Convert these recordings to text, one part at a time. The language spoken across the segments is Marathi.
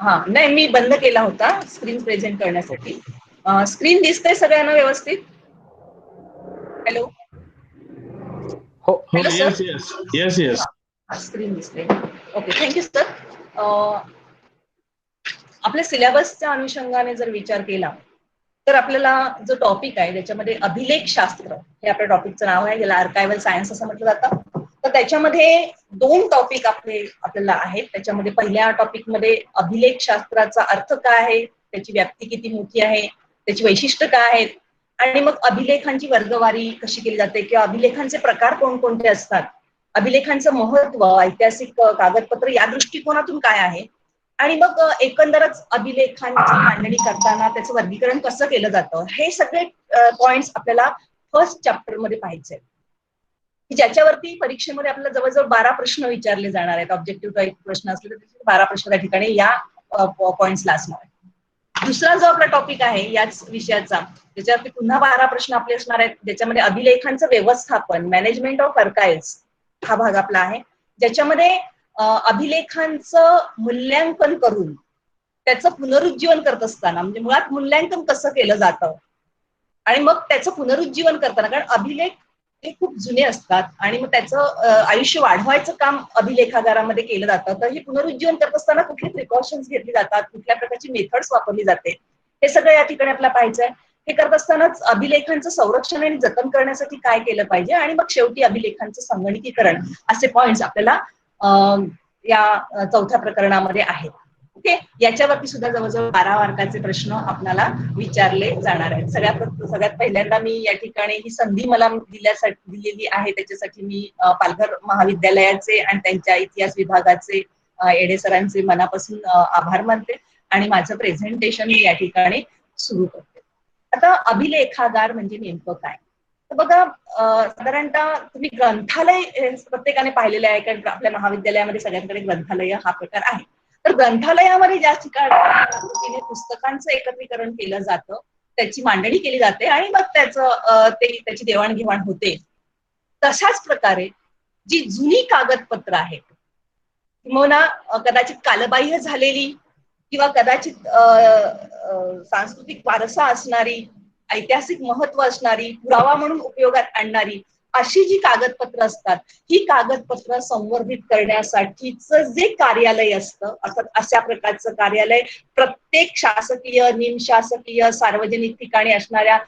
हा नाही, मी बंद केला होता स्क्रीन प्रेझेंट करण्यासाठी. स्क्रीन दिसतंय सगळ्यांना व्यवस्थित? हॅलो हो हो, hello sir. Yes yes yes yes. हा, स्क्रीन दिसते. Okay, thank you sir. आपल्या सिलेबसच्या अनुषंगाने जर विचार केला तर आपल्याला जो टॉपिक आहे त्याच्यामध्ये अभिलेख शास्त्र हे आपल्या टॉपिकचं नाव आहे, ज्याला आर्कायवल सायन्स असं म्हटलं जातं. तर त्याच्यामध्ये दोन टॉपिक आपल्याला आहेत. त्याच्यामध्ये पहिल्या टॉपिकमध्ये अभिलेख शास्त्राचा अर्थ काय आहे, त्याची व्याप्ती किती मोठी आहे, त्याची वैशिष्ट्य काय आहेत, आणि मग अभिलेखांची वर्गवारी कशी केली जाते किंवा अभिलेखांचे प्रकार कोणकोणते असतात, अभिलेखांचं महत्व, ऐतिहासिक कागदपत्र या दृष्टिकोनातून काय आहे, आणि मग एकंदरच अभिलेखांची मांडणी करताना त्याचं वर्गीकरण कसं केलं जातं, हे सगळे पॉइंट्स आपल्याला फर्स्ट चॅप्टर मध्ये पाहायचे, ज्याच्यावरती परीक्षेमध्ये आपल्याला जवळजवळ 12 प्रश्न विचारले जाणार आहेत. ऑब्जेक्टिव्ह टाईप प्रश्न असले तर 12 प्रश्न त्या ठिकाणी या पॉइंट्सला असणार आहे. दुसरा जो आपला टॉपिक आहे याच विषयाचा, त्याच्यावरती पुन्हा 12 प्रश्न आपले असणार आहेत, ज्याच्यामध्ये अभिलेखांचं व्यवस्थापन, मॅनेजमेंट ऑफ आर्काइव्ह्ज हा भाग आपला आहे, ज्याच्यामध्ये अभिलेखांचं मूल्यांकन करून त्याचं पुनरुज्जीवन करत असताना, म्हणजे मुळात मूल्यांकन कसं केलं जातं आणि मग त्याचं पुनरुज्जीवन करताना, कारण अभिलेख हे खूप जुने असतात आणि मग त्याचं आयुष्य वाढवायचं काम अभिलेखागारामध्ये केलं जातं. तर हे पुनरुज्जीवन करत असताना कुठले प्रिकॉशन्स घेतली जातात, कुठल्या प्रकारची मेथड्स वापरली जाते, हे सगळं या ठिकाणी आपल्याला पाहायचं आहे. हे करत असतानाच अभिलेखांचं संरक्षण आणि जतन करण्यासाठी काय केलं पाहिजे, आणि मग शेवटी अभिलेखांचं संगणकीकरण, असे पॉइंट्स आपल्याला या चौथ्या प्रकरणामध्ये आहेत. ओके, याच्यावरती सुद्धा जवळजवळ 12 मार्काचे प्रश्न आपल्याला विचारले जाणार आहेत. सगळ्यात पहिल्यांदा मी या ठिकाणी ही संधी मला दिलेली आहे त्याच्यासाठी मी पालघर महाविद्यालयाचे आणि त्यांच्या इतिहास विभागाचे एडे सरांचे मनापासून आभार मानते आणि माझं प्रेझेंटेशन मी या ठिकाणी सुरू करते. आता अभिलेखागार म्हणजे नेमकं काय, तर बघा, साधारणतः तुम्ही ग्रंथालय प्रत्येकाने पाहिलेलं आहे, कारण आपल्या महाविद्यालयामध्ये सगळ्यांकडे ग्रंथालय हा प्रकार आहे. तर ग्रंथालयामध्ये ज्या ठिकाणी पुस्तकांचं एकत्रीकरण केलं जातं, त्याची मांडणी केली जाते आणि मग त्याची देवाणघेवाण होते, तशाच प्रकारे जी जुनी कागदपत्र आहेत, किंवा कदाचित कालबाह्य झालेली किंवा कदाचित सांस्कृतिक वारसा असणारी, ऐतिहासिक महत्व असणारी, पुरावा म्हणून उपयोगात आणणारी अशी जी कागदपत्र असतात, ही कागदपत्र संवर्धित करण्यासाठीच जे कार्यालय असतं, अशा प्रकारचं कार्यालय प्रत्येक शासकीय, निमशासकीय, सार्वजनिक ठिकाणी असणाऱ्या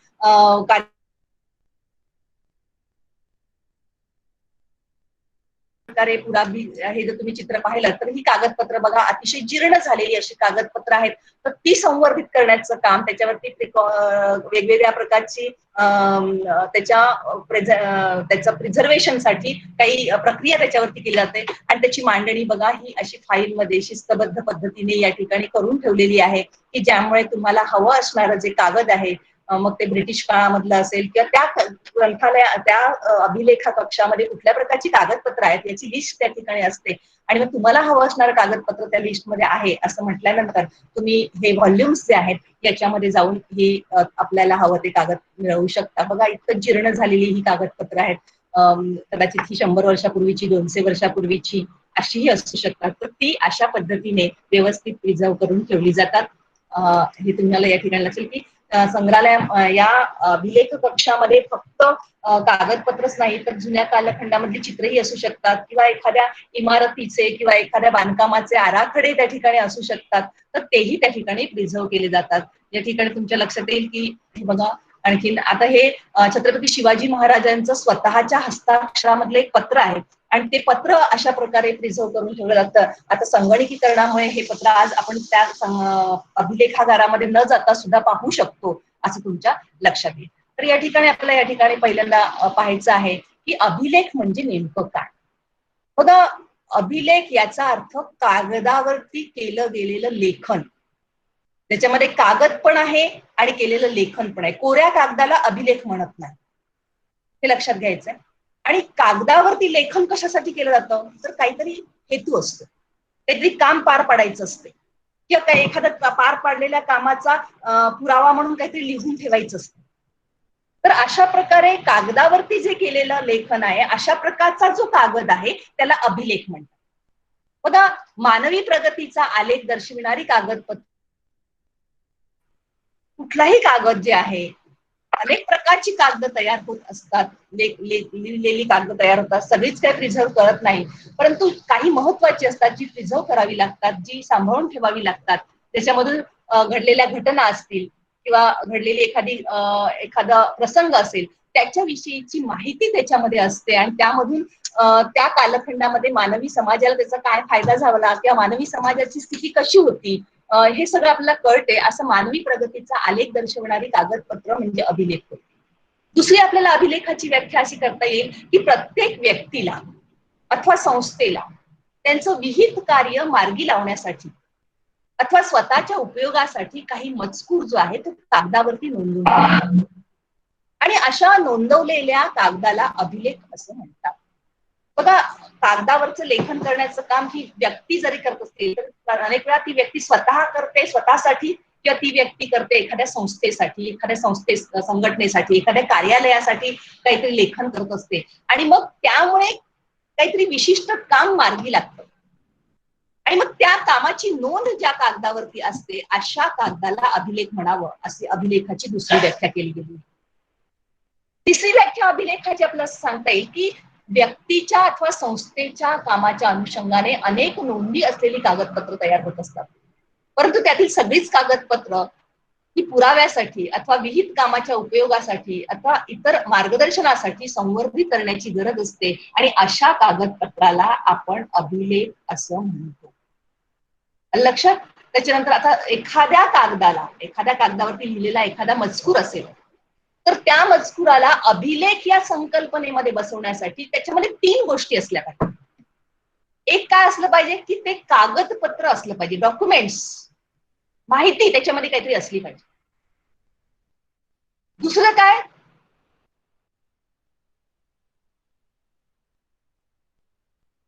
प्रकारे पुरावी हे जर तुम्ही चित्र पाहिलं तर ही कागदपत्र बघा अतिशय जीर्ण झालेली अशी कागदपत्र आहेत, तर ती संवर्धित करण्याचं काम, त्याच्यावरती वेगवेगळ्या प्रकारची त्याच्या प्रिझर्वेशनसाठी काही प्रक्रिया त्याच्यावरती केली जाते आणि त्याची मांडणी बघा ही अशी फाईलमध्ये शिस्तबद्ध पद्धतीने या ठिकाणी करून ठेवलेली आहे, की ज्यामुळे तुम्हाला हवं असणारं जे कागद आहे, मग ते ब्रिटिश काळामधलं असेल किंवा त्या ग्रंथालय त्या अभिलेखा कक्षामध्ये कुठल्या प्रकारची कागदपत्र आहेत याची लिस्ट त्या ठिकाणी असते, आणि मग तुम्हाला हवं असणारं कागदपत्र त्या लिस्टमध्ये आहे असं म्हटल्यानंतर तुम्ही हे व्हॉल्युम्स जे आहेत याच्यामध्ये जाऊन ही आपल्याला हवं ते कागद मिळवू शकता. बघा, इतकं जीर्ण झालेली ही कागदपत्र आहेत, कदाचित ही 100 वर्षापूर्वीची, 200 वर्षापूर्वीची अशीही असू शकतात, तर ती अशा पद्धतीने व्यवस्थित प्रिझर्व करून ठेवली जातात. हे तुम्हाला या ठिकाणी लक्षात की संग्रहालय या अभिलेख कक्षामध्ये फक्त कागदपत्रच नाही तर जुन्या कालखंडामधली चित्रही असू शकतात किंवा एखाद्या इमारतीचे किंवा एखाद्या बांधकामाचे आराखडे त्या ठिकाणी असू शकतात, तर तेही त्या ठिकाणी प्रिझर्व केले जातात. या ठिकाणी तुमच्या लक्षात येईल की बघा, आणखीन आता हे छत्रपती शिवाजी महाराजांचं स्वतःच्या हस्ताक्षरामधलं एक पत्र आहे आणि ते पत्र अशा प्रकारे प्रिझर्व करून ठेवलं जातं. आता संगणकीकरणामुळे हे पत्र आज आपण त्या अभिलेखागारामध्ये न जाता सुद्धा पाहू शकतो असं तुमच्या लक्षात येईल. तर या ठिकाणी आपल्याला या ठिकाणी पहिल्यांदा पाहायचं आहे की अभिलेख म्हणजे नेमकं काय. बघा, अभिलेख याचा अर्थ कागदावरती केलं गेलेलं लेखन, त्याच्यामध्ये कागद पण आहे आणि केलेलं लेखन पण आहे. कोऱ्या कागदाला अभिलेख म्हणत नाही, हे लक्षात घ्यायचंय. आणि कागदावरती लेखन कशासाठी केलं जातं, तर काहीतरी हेतू असतो, काहीतरी काम पार पाडायचं असते किंवा काही एखाद्या पार पाडलेल्या कामाचा पुरावा म्हणून काहीतरी लिहून ठेवायचं असतं. तर अशा प्रकारे कागदावरती जे केलेलं लेखन आहे, अशा प्रकारचा जो कागद आहे त्याला अभिलेख म्हणतात. बघा, मानवी प्रगतीचा आलेख दर्शविणारी कागदपत्र, कुठलाही कागद जे आहे, अनेक प्रकारची कागद तयार होत असतात, लिहिलेली कागद तयार होतात, सगळीच काही प्रिझर्व करत नाही, परंतु काही महत्वाची असतात जी प्रिझर्व करावी लागतात, जी सांभाळून ठेवावी लागतात. त्याच्यामधून घडलेल्या घटना असतील किंवा घडलेली एखादा प्रसंग असेल, त्याच्याविषयीची माहिती त्याच्यामध्ये असते आणि त्यामधून त्या कालखंडामध्ये मानवी समाजाला त्याचा काय फायदा झाला किंवा मानवी समाजाची स्थिती कशी होती, हे सगळं आपल्याला कळते. असं मानवी प्रगतीचा आलेख दर्शवणारी कागदपत्र म्हणजे अभिलेख होय. दुसरी आपल्याला अभिलेखाची व्याख्या अशी करता येईल की प्रत्येक व्यक्तीला अथवा संस्थेला त्यांचं विहित कार्य मार्गी लावण्यासाठी अथवा स्वतःच्या उपयोगासाठी काही मजकूर जो आहे तो कागदावरती नोंदवून ठेवतात. आणि अशा नोंदवलेल्या कागदाला अभिलेख असं म्हणतात. बघा, कागदावरचं लेखन करण्याचं काम ही व्यक्ती जरी करत असते तर अनेक वेळा ती व्यक्ती स्वतः करते स्वतःसाठी, किंवा ती व्यक्ती करते एखाद्या संस्थेसाठी, संघटनेसाठी, एखाद्या कार्यालयासाठी काहीतरी लेखन करत असते आणि मग त्यामुळे काहीतरी विशिष्ट काम मार्गी लागतं आणि मग त्या कामाची नोंद ज्या कागदावरती असते अशा कागदाला अभिलेख म्हणावं, अशी अभिलेखाची दुसरी व्याख्या केली गेली. तिसरी व्याख्या अभिलेखाची आपल्याला सांगता येईल की व्यक्तीच्या अथवा संस्थेच्या कामाच्या अनुषंगाने अनेक नोंदी असलेली कागदपत्र तयार होत असतात, परंतु त्यातील सगळीच कागदपत्र ही पुराव्यासाठी अथवा विहित कामाच्या उपयोगासाठी अथवा इतर मार्गदर्शनासाठी संवर्धित करण्याची गरज असते आणि अशा कागदपत्राला आपण अभिलेख असं म्हणतो. लक्षात. त्याच्यानंतर आता एखाद्या कागदावरती लिहिलेला एखादा मजकूर असेल तर त्या मजकुराला अभिलेख या संकल्पनेमध्ये बसवण्यासाठी त्याच्यामध्ये 3 गोष्टी असल्या पाहिजे. एक काय असलं पाहिजे की ते कागदपत्र असलं पाहिजे, डॉक्युमेंट्स, माहिती त्याच्यामध्ये काहीतरी असली पाहिजे. दुसरं काय,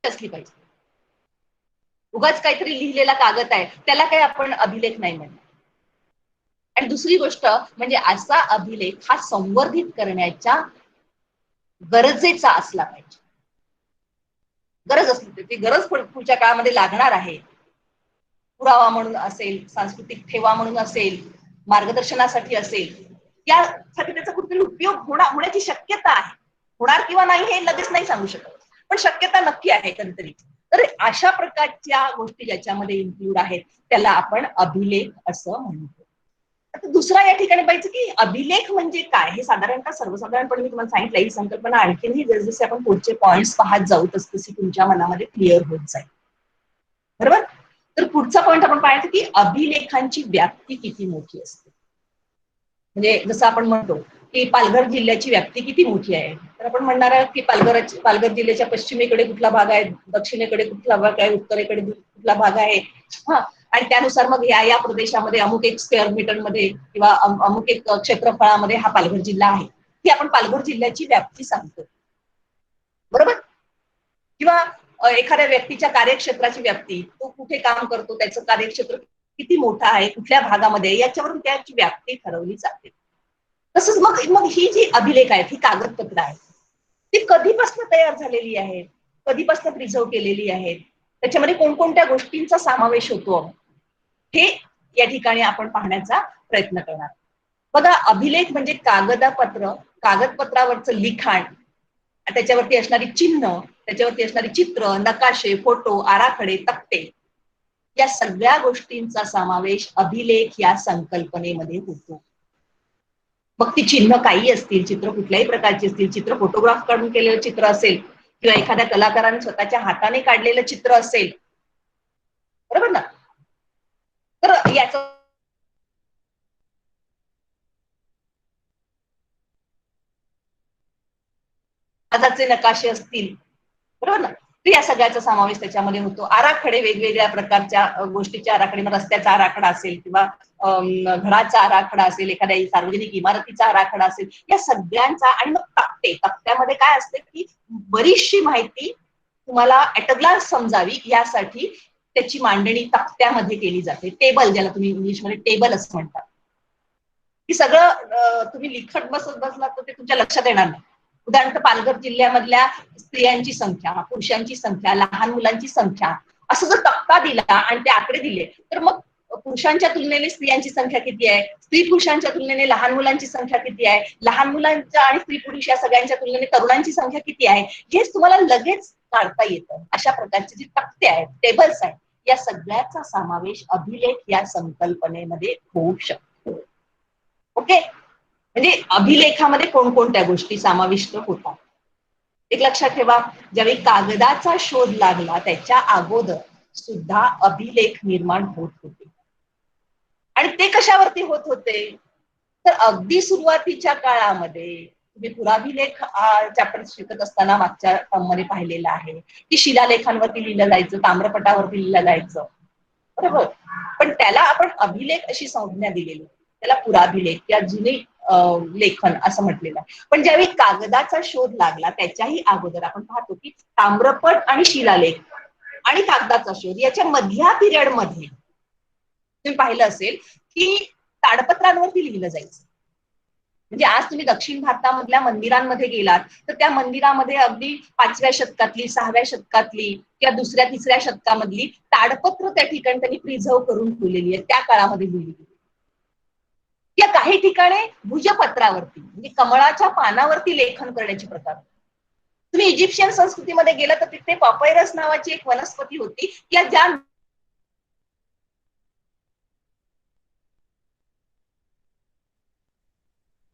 असली पाहिजे. उगाच काहीतरी लिहिलेला कागद आहे त्याला काही आपण अभिलेख नाही म्हणणार. आणि दुसरी गोष्ट म्हणजे असा अभिलेख हा संवर्धित करण्याच्या गरजेचा असला पाहिजे. गरज असली ती गरज पुढच्या काळामध्ये लागणार आहे, पुरावा म्हणून असेल, सांस्कृतिक ठेवा म्हणून असेल, मार्गदर्शनासाठी असेल, यासाठी त्याचा कुठेतरी उपयोग होण्याची शक्यता आहे. होणार किंवा नाही हे लगेच नाही सांगू शकत, पण शक्यता नक्की आहे कधीतरी. तर अशा प्रकारच्या गोष्टी ज्याच्यामध्ये इन्क्लूड आहेत त्याला आपण अभिलेख असं म्हणतो. आता दुसरा या ठिकाणी पाहिजे की अभिलेख म्हणजे काय, हे साधारणतः सर्वसाधारणपणे मी तुम्हाला सांगितलं. ही संकल्पना आणखीनही जसजसे आपण पुढचे पॉइंट्स पाहत जाऊ तसतशी तुमच्या मनामध्ये क्लिअर होत जाईल. बरोबर. तर पुढचा पॉइंट आपण पाहायचं की अभिलेखांची व्याप्ती किती मोठी असते. म्हणजे जसं आपण म्हणतो की पालघर जिल्ह्याची व्याप्ती किती मोठी आहे, तर आपण म्हणणार आहोत की पालघर जिल्ह्याच्या पश्चिमेकडे कुठला भाग आहे, दक्षिणेकडे कुठला भाग आहे, उत्तरेकडे कुठला भाग आहे, हा, आणि त्यानुसार मग या प्रदेशामध्ये अमुक एक स्क्वेअर मीटर मध्ये किंवा अमुक एक क्षेत्रफळामध्ये हा पालघर जिल्हा आहे, ही आपण पालघर जिल्ह्याची व्याप्ती सांगतो. बरोबर. किंवा एखाद्या व्यक्तीच्या कार्यक्षेत्राची व्याप्ती, तो कुठे काम करतो, त्याचं कार्यक्षेत्र किती मोठं आहे, कुठल्या भागामध्ये, याच्यावरून त्याची व्याप्ती ठरवली जाते. तसंच मग ही जी अभिलेख आहेत, ही कागदपत्र आहेत, ती कधीपासून तयार झालेली आहेत, कधीपासून प्रिझर्व केलेली आहेत, त्याच्यामध्ये कोणकोणत्या गोष्टींचा समावेश होतो, हे या ठिकाणी आपण पाहण्याचा प्रयत्न करणार. बघा, अभिलेख म्हणजे कागदपत्रावरचं लिखाण, त्याच्यावरती असणारी चिन्ह, त्याच्यावरती असणारी चित्र, नकाशे, फोटो, आराखडे, तक्ते, या सगळ्या गोष्टींचा समावेश अभिलेख या संकल्पनेमध्ये होतो. मग ती चिन्ह काही असतील, चित्र कुठल्याही प्रकारची असतील, चित्र फोटोग्राफ काढून केलेलं चित्र असेल किंवा एखाद्या कलाकाराने स्वतःच्या हाताने काढलेलं चित्र असेल, बरोबर ना. तर याचं नकाशे असतील, बरोबर ना, तर या सगळ्याचा समावेश त्याच्यामध्ये होतो. आराखडे, वेगवेगळ्या प्रकारच्या गोष्टीच्या आराखडे, मग रस्त्याचा आराखडा असेल किंवा घराचा आराखडा असेल, एखाद्या सार्वजनिक इमारतीचा आराखडा असेल, या सगळ्यांचा. आणि मग तक्त्यामध्ये काय असते की बरीचशी माहिती तुम्हाला ऍट अ ग्लान्स समजावी यासाठी त्याची मांडणी तक्त्यामध्ये केली जाते. टेबल, ज्याला तुम्ही इंग्लिशमध्ये टेबल असं म्हणतात, की सगळं तुम्ही लिखत बसलात तर ते तुमच्या लक्षात येणार नाही. उदाहरणार्थ पालघर जिल्ह्यामधल्या स्त्रियांची संख्या, पुरुषांची संख्या, लहान मुलांची संख्या, असं जर तक्ता दिला आणि ते आकडे दिले तर मग पुरुषांच्या तुलनेने स्त्रियांची संख्या किती आहे, स्त्री पुरुषांच्या तुलनेने लहान मुलांची संख्या किती आहे, लहान मुलांच्या आणि स्त्री पुरुष या सगळ्यांच्या तुलनेने तरुणांची संख्या किती आहे, हेच तुम्हाला लगेच काढता येतं. अशा प्रकारचे जे तक्ते आहेत, टेबल्स आहेत, या सगळ्याचा समावेश अभिलेख या संकल्पनेमध्ये होऊ शकतो. ओके, म्हणजे अभिलेखामध्ये कोणकोणत्या गोष्टी समाविष्ट होतात. एक लक्षात ठेवा, ज्यावेळी कागदाचा शोध लागला त्याच्या अगोदर सुद्धा अभिलेख निर्माण होत होते. आणि ते कशावरती होत होते, तर अगदी सुरुवातीच्या काळामध्ये तुम्ही पुराभिलेख चॅप्टर शिकत असताना मागच्या मध्ये पाहिलेलं आहे की शिलालेखांवरती लिहिलं जायचं, ताम्रपटावरती लिहिलं जायचं, बरोबर. पण त्याला आपण अभिलेख अशी संज्ञा दिलेली, त्याला पुराभिलेख या जुने लेखन असं म्हटलेलं आहे. पण ज्यावेळी कागदाचा शोध लागला त्याच्याही अगोदर आपण पाहतो की ताम्रपट आणि शिलालेख आणि कागदाचा शोध याच्या मधल्या पिरियड मध्ये तुम्ही पाहिलं असेल की ताडपत्रांवरती लिहिलं जायचं. म्हणजे आज तुम्ही दक्षिण भारतामधल्या मंदिरांमध्ये गेलात तर त्या मंदिरामध्ये अगदी 5व्या शतकातली, 6व्या शतकातली किंवा 2ऱ्या 3ऱ्या शतकामधली ताडपत्र त्या ठिकाणी त्यांनी प्रिझर्व करून ठेवलेली आहे, त्या काळामध्ये लिहिली गेली. या काही ठिकाणी भुजपत्रावरती म्हणजे कमळाच्या पानावरती लेखन करण्याचे प्रकार. तुम्ही इजिप्शियन संस्कृतीमध्ये गेला तर तिथे पॉपायरस नावाची एक वनस्पती होती की ज्या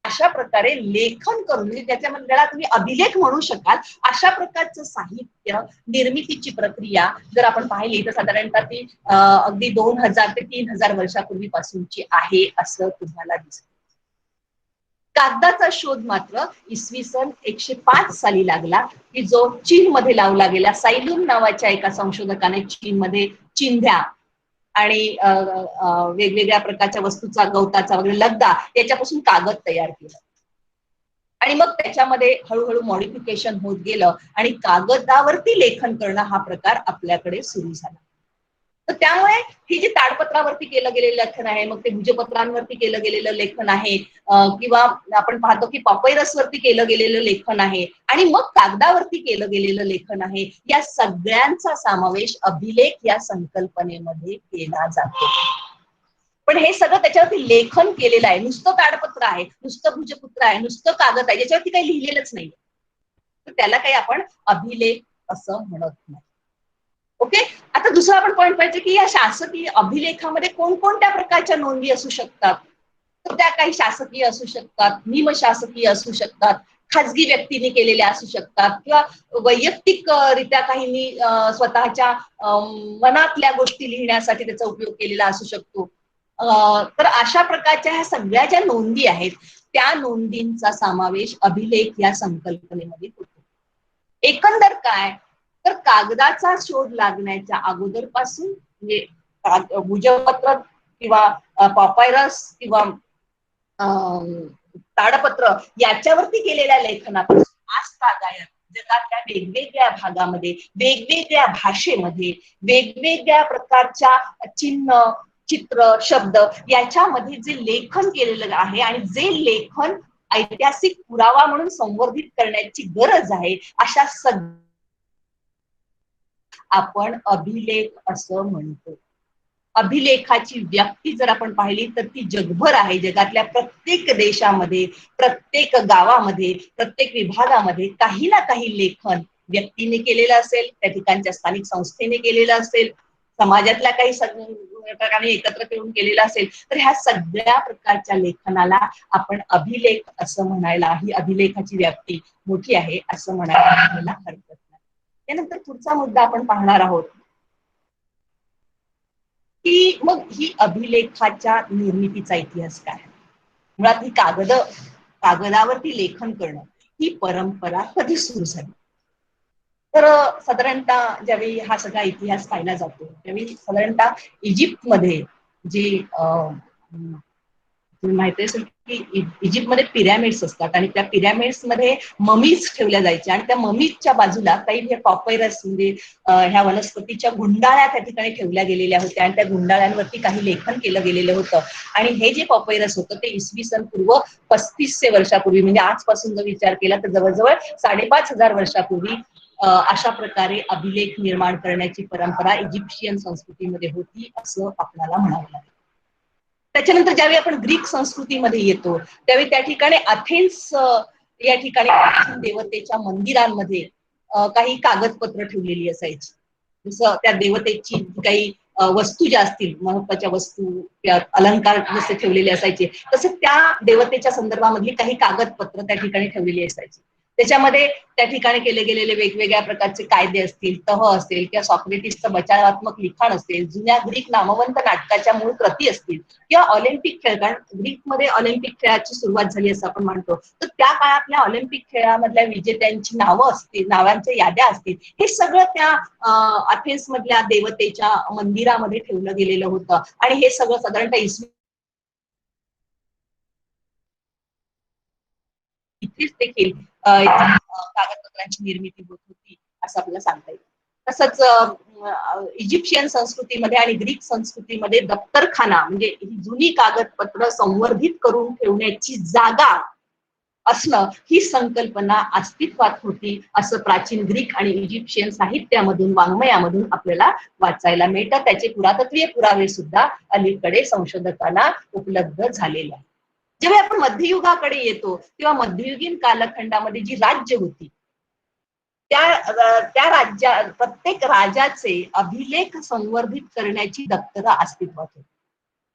अशा प्रकारे लेखन करून म्हणजे त्याच्यामध्ये तुम्ही अभिलेख म्हणू शकाल अशा प्रकारचं साहित्य निर्मितीची प्रक्रिया जर आपण पाहिली तर साधारणतः ती अगदी 2000 ते 3000 वर्षापूर्वीपासूनची आहे असं तुम्हाला दिसतं. कागदाचा शोध मात्र इसवी सन 105 साली लागला की जो चीनमध्ये लावला गेला. सायलून नावाच्या एका संशोधकाने चीनमध्ये चिंध्या आणि वेगवेगळ्या प्रकारच्या वस्तूचा, गवताचा वगैरे लगदा याच्यापासून कागद तयार केला आणि मग त्याच्यामध्ये हळूहळू मॉडिफिकेशन होत गेलं आणि कागदावरती लेखन करणं हा प्रकार आपल्याकडे सुरू झाला. तर त्यामुळे ही जी ताडपत्रावरती केलं गेलेलं लेखन आहे, मग ते भुजपत्रांवरती केलं गेलेलं लेखन आहे किंवा आपण पाहतो की पॉपायरसवरती केलं गेलेलं लेखन आहे आणि मग कागदावरती केलं गेलेलं लेखन आहे, या सगळ्यांचा समावेश अभिलेख या संकल्पनेमध्ये केला जातो. पण हे सगळं त्याच्यावरती लेखन केलेलं आहे, नुसतं ताडपत्र आहे, नुसतं भुजपत्र आहे, नुसतं कागद आहे, ज्याच्यावरती काही लिहिलेलंच नाही, तर त्याला काही आपण अभिलेख असं म्हणत नाही. ओके, आता दुसरा आपण पॉईंट पाहिजे की या शासकीय अभिलेखामध्ये कोणकोणत्या प्रकारच्या नोंदी असू शकतात. तर त्या काही शासकीय असू शकतात, निमशासकीय असू शकतात, खाजगी व्यक्तीने केलेल्या असू शकतात किंवा वैयक्तिकरित्या काहींनी स्वतःच्या मनातल्या गोष्टी लिहिण्यासाठी त्याचा उपयोग केलेला असू शकतो. तर अशा प्रकारच्या ह्या सगळ्या ज्या नोंदी आहेत त्या नोंदींचा समावेश अभिलेख या संकल्पनेमध्ये होतो. एकंदर काय, तर कागदाचा शोध लागण्याच्या अगोदरपासून म्हणजे भुजपत्र किंवा पॉपायरस किंवा ताडपत्र याच्यावरती केलेल्या लेखनापासून आज तागायत जगातल्या वेगवेगळ्या भागामध्ये, वेगवेगळ्या भाषेमध्ये, वेगवेगळ्या प्रकारच्या चिन्ह, चित्र, शब्द याच्यामध्ये जे लेखन केलेलं आहे आणि जे लेखन ऐतिहासिक पुरावा म्हणून संवर्धित करण्याची गरज आहे अशा आपण अभिलेख असं म्हणतो. अभिलेखाची व्याप्ती जर आपण पाहिली तर ती जगभर आहे. जगातल्या प्रत्येक देशामध्ये, प्रत्येक गावामध्ये, प्रत्येक विभागामध्ये काही ना काही लेखन व्यक्तीने केलेलं असेल, त्या ठिकाणच्या स्थानिक संस्थेने केलेलं असेल, समाजातल्या काही प्रकारे एकत्र करून केलेलं असेल, तर ह्या सगळ्या प्रकारच्या लेखनाला आपण अभिलेख असं म्हणायला, ही अभिलेखाची व्याप्ती मोठी आहे असं म्हणायला आपल्याला हरकत नाही. त्यानंतर पुढचा मुद्दा आपण पाहणार आहोत की मग ही अभिलेखाच्या निर्मितीचा इतिहास काय. मुळात ही कागदावरती लेखन करणं ही परंपरा कधी सुरू झाली. तर साधारणतः ज्यावेळी हा सगळा इतिहास पाहिला जातो त्यावेळी साधारणतः इजिप्तमध्ये जी माहिती असेल की इजिप्तमध्ये पिरॅमिड्स असतात आणि त्या पिरॅमिड्स मध्ये ममीज ठेवल्या जायच्या आणि त्या ममीजच्या बाजूला काही पॉपायरस म्हणजे ह्या वनस्पतीच्या गुंडाळ्या त्या ठिकाणी ठेवल्या गेलेल्या होत्या आणि त्या गुंडाळ्यांवरती काही लेखन केलं गेलेलं होतं. आणि हे जे पॉपायरस होतं ते इसवी सन पूर्व 3500 वर्षापूर्वी म्हणजे आजपासून जर विचार केला तर जवळजवळ 5500 वर्षापूर्वी अशा प्रकारे अभिलेख निर्माण करण्याची परंपरा इजिप्शियन संस्कृतीमध्ये होती असं आपल्याला म्हणावं लागेल. त्याच्यानंतर ज्यावेळी आपण ग्रीक संस्कृतीमध्ये येतो त्यावेळी त्या ठिकाणी अथेन्स या ठिकाणी देवतेच्या मंदिरांमध्ये काही कागदपत्र ठेवलेली असायची. जसं त्या देवतेची काही वस्तू ज्या असतील, महत्वाच्या वस्तू, त्या अलंकार जसे ठेवलेले असायचे, तसं त्या देवतेच्या संदर्भामधली काही कागदपत्र त्या ठिकाणी ठेवलेली असायची. त्याच्यामध्ये त्या ठिकाणी केले गेलेले वेगवेगळ्या प्रकारचे कायदे असतील, तह असेल किंवा सॉक्रेटिसचं बचावात्मक लिखाण असेल, जुन्या ग्रीक नामवंत नाटकाच्या मूळ प्रती असतील किंवा ऑलिम्पिक खेळ, कारण ग्रीकमध्ये ऑलिम्पिक खेळाची सुरुवात झाली असं आपण म्हणतो, तर त्या काळातल्या ऑलिम्पिक खेळामधल्या विजेत्यांची नावं असतील, नावांच्या याद्या असतील, हे सगळं त्या अथेन्स मधल्या देवतेच्या मंदिरामध्ये ठेवलं गेलेलं होतं. आणि हे सगळं साधारणतः इथेच देखील कागदपत्रांची निर्मिती होत होती असं आपल्याला सांगता येईल. तसंच इजिप्शियन संस्कृतीमध्ये आणि ग्रीक संस्कृतीमध्ये दप्तरखाना म्हणजे ही जुनी कागदपत्र संवर्धित करून ठेवण्याची जागा असणं ही संकल्पना अस्तित्वात होती असं प्राचीन ग्रीक आणि इजिप्शियन साहित्यामधून, वाङ्मयामधून आपल्याला वाचायला मिळतं. त्याचे पुरातत्वीय पुरावे सुद्धा अलीकडे संशोधकांना उपलब्ध झालेले आहेत. जेव्हा आपण मध्ययुगाकडे येतो तेव्हा मध्ययुगीन कालखंडामध्ये जी राज्य होती त्या प्रत्येक राजाचे अभिलेख संवर्धित करण्याची दप्तरं अस्तित्वात होती.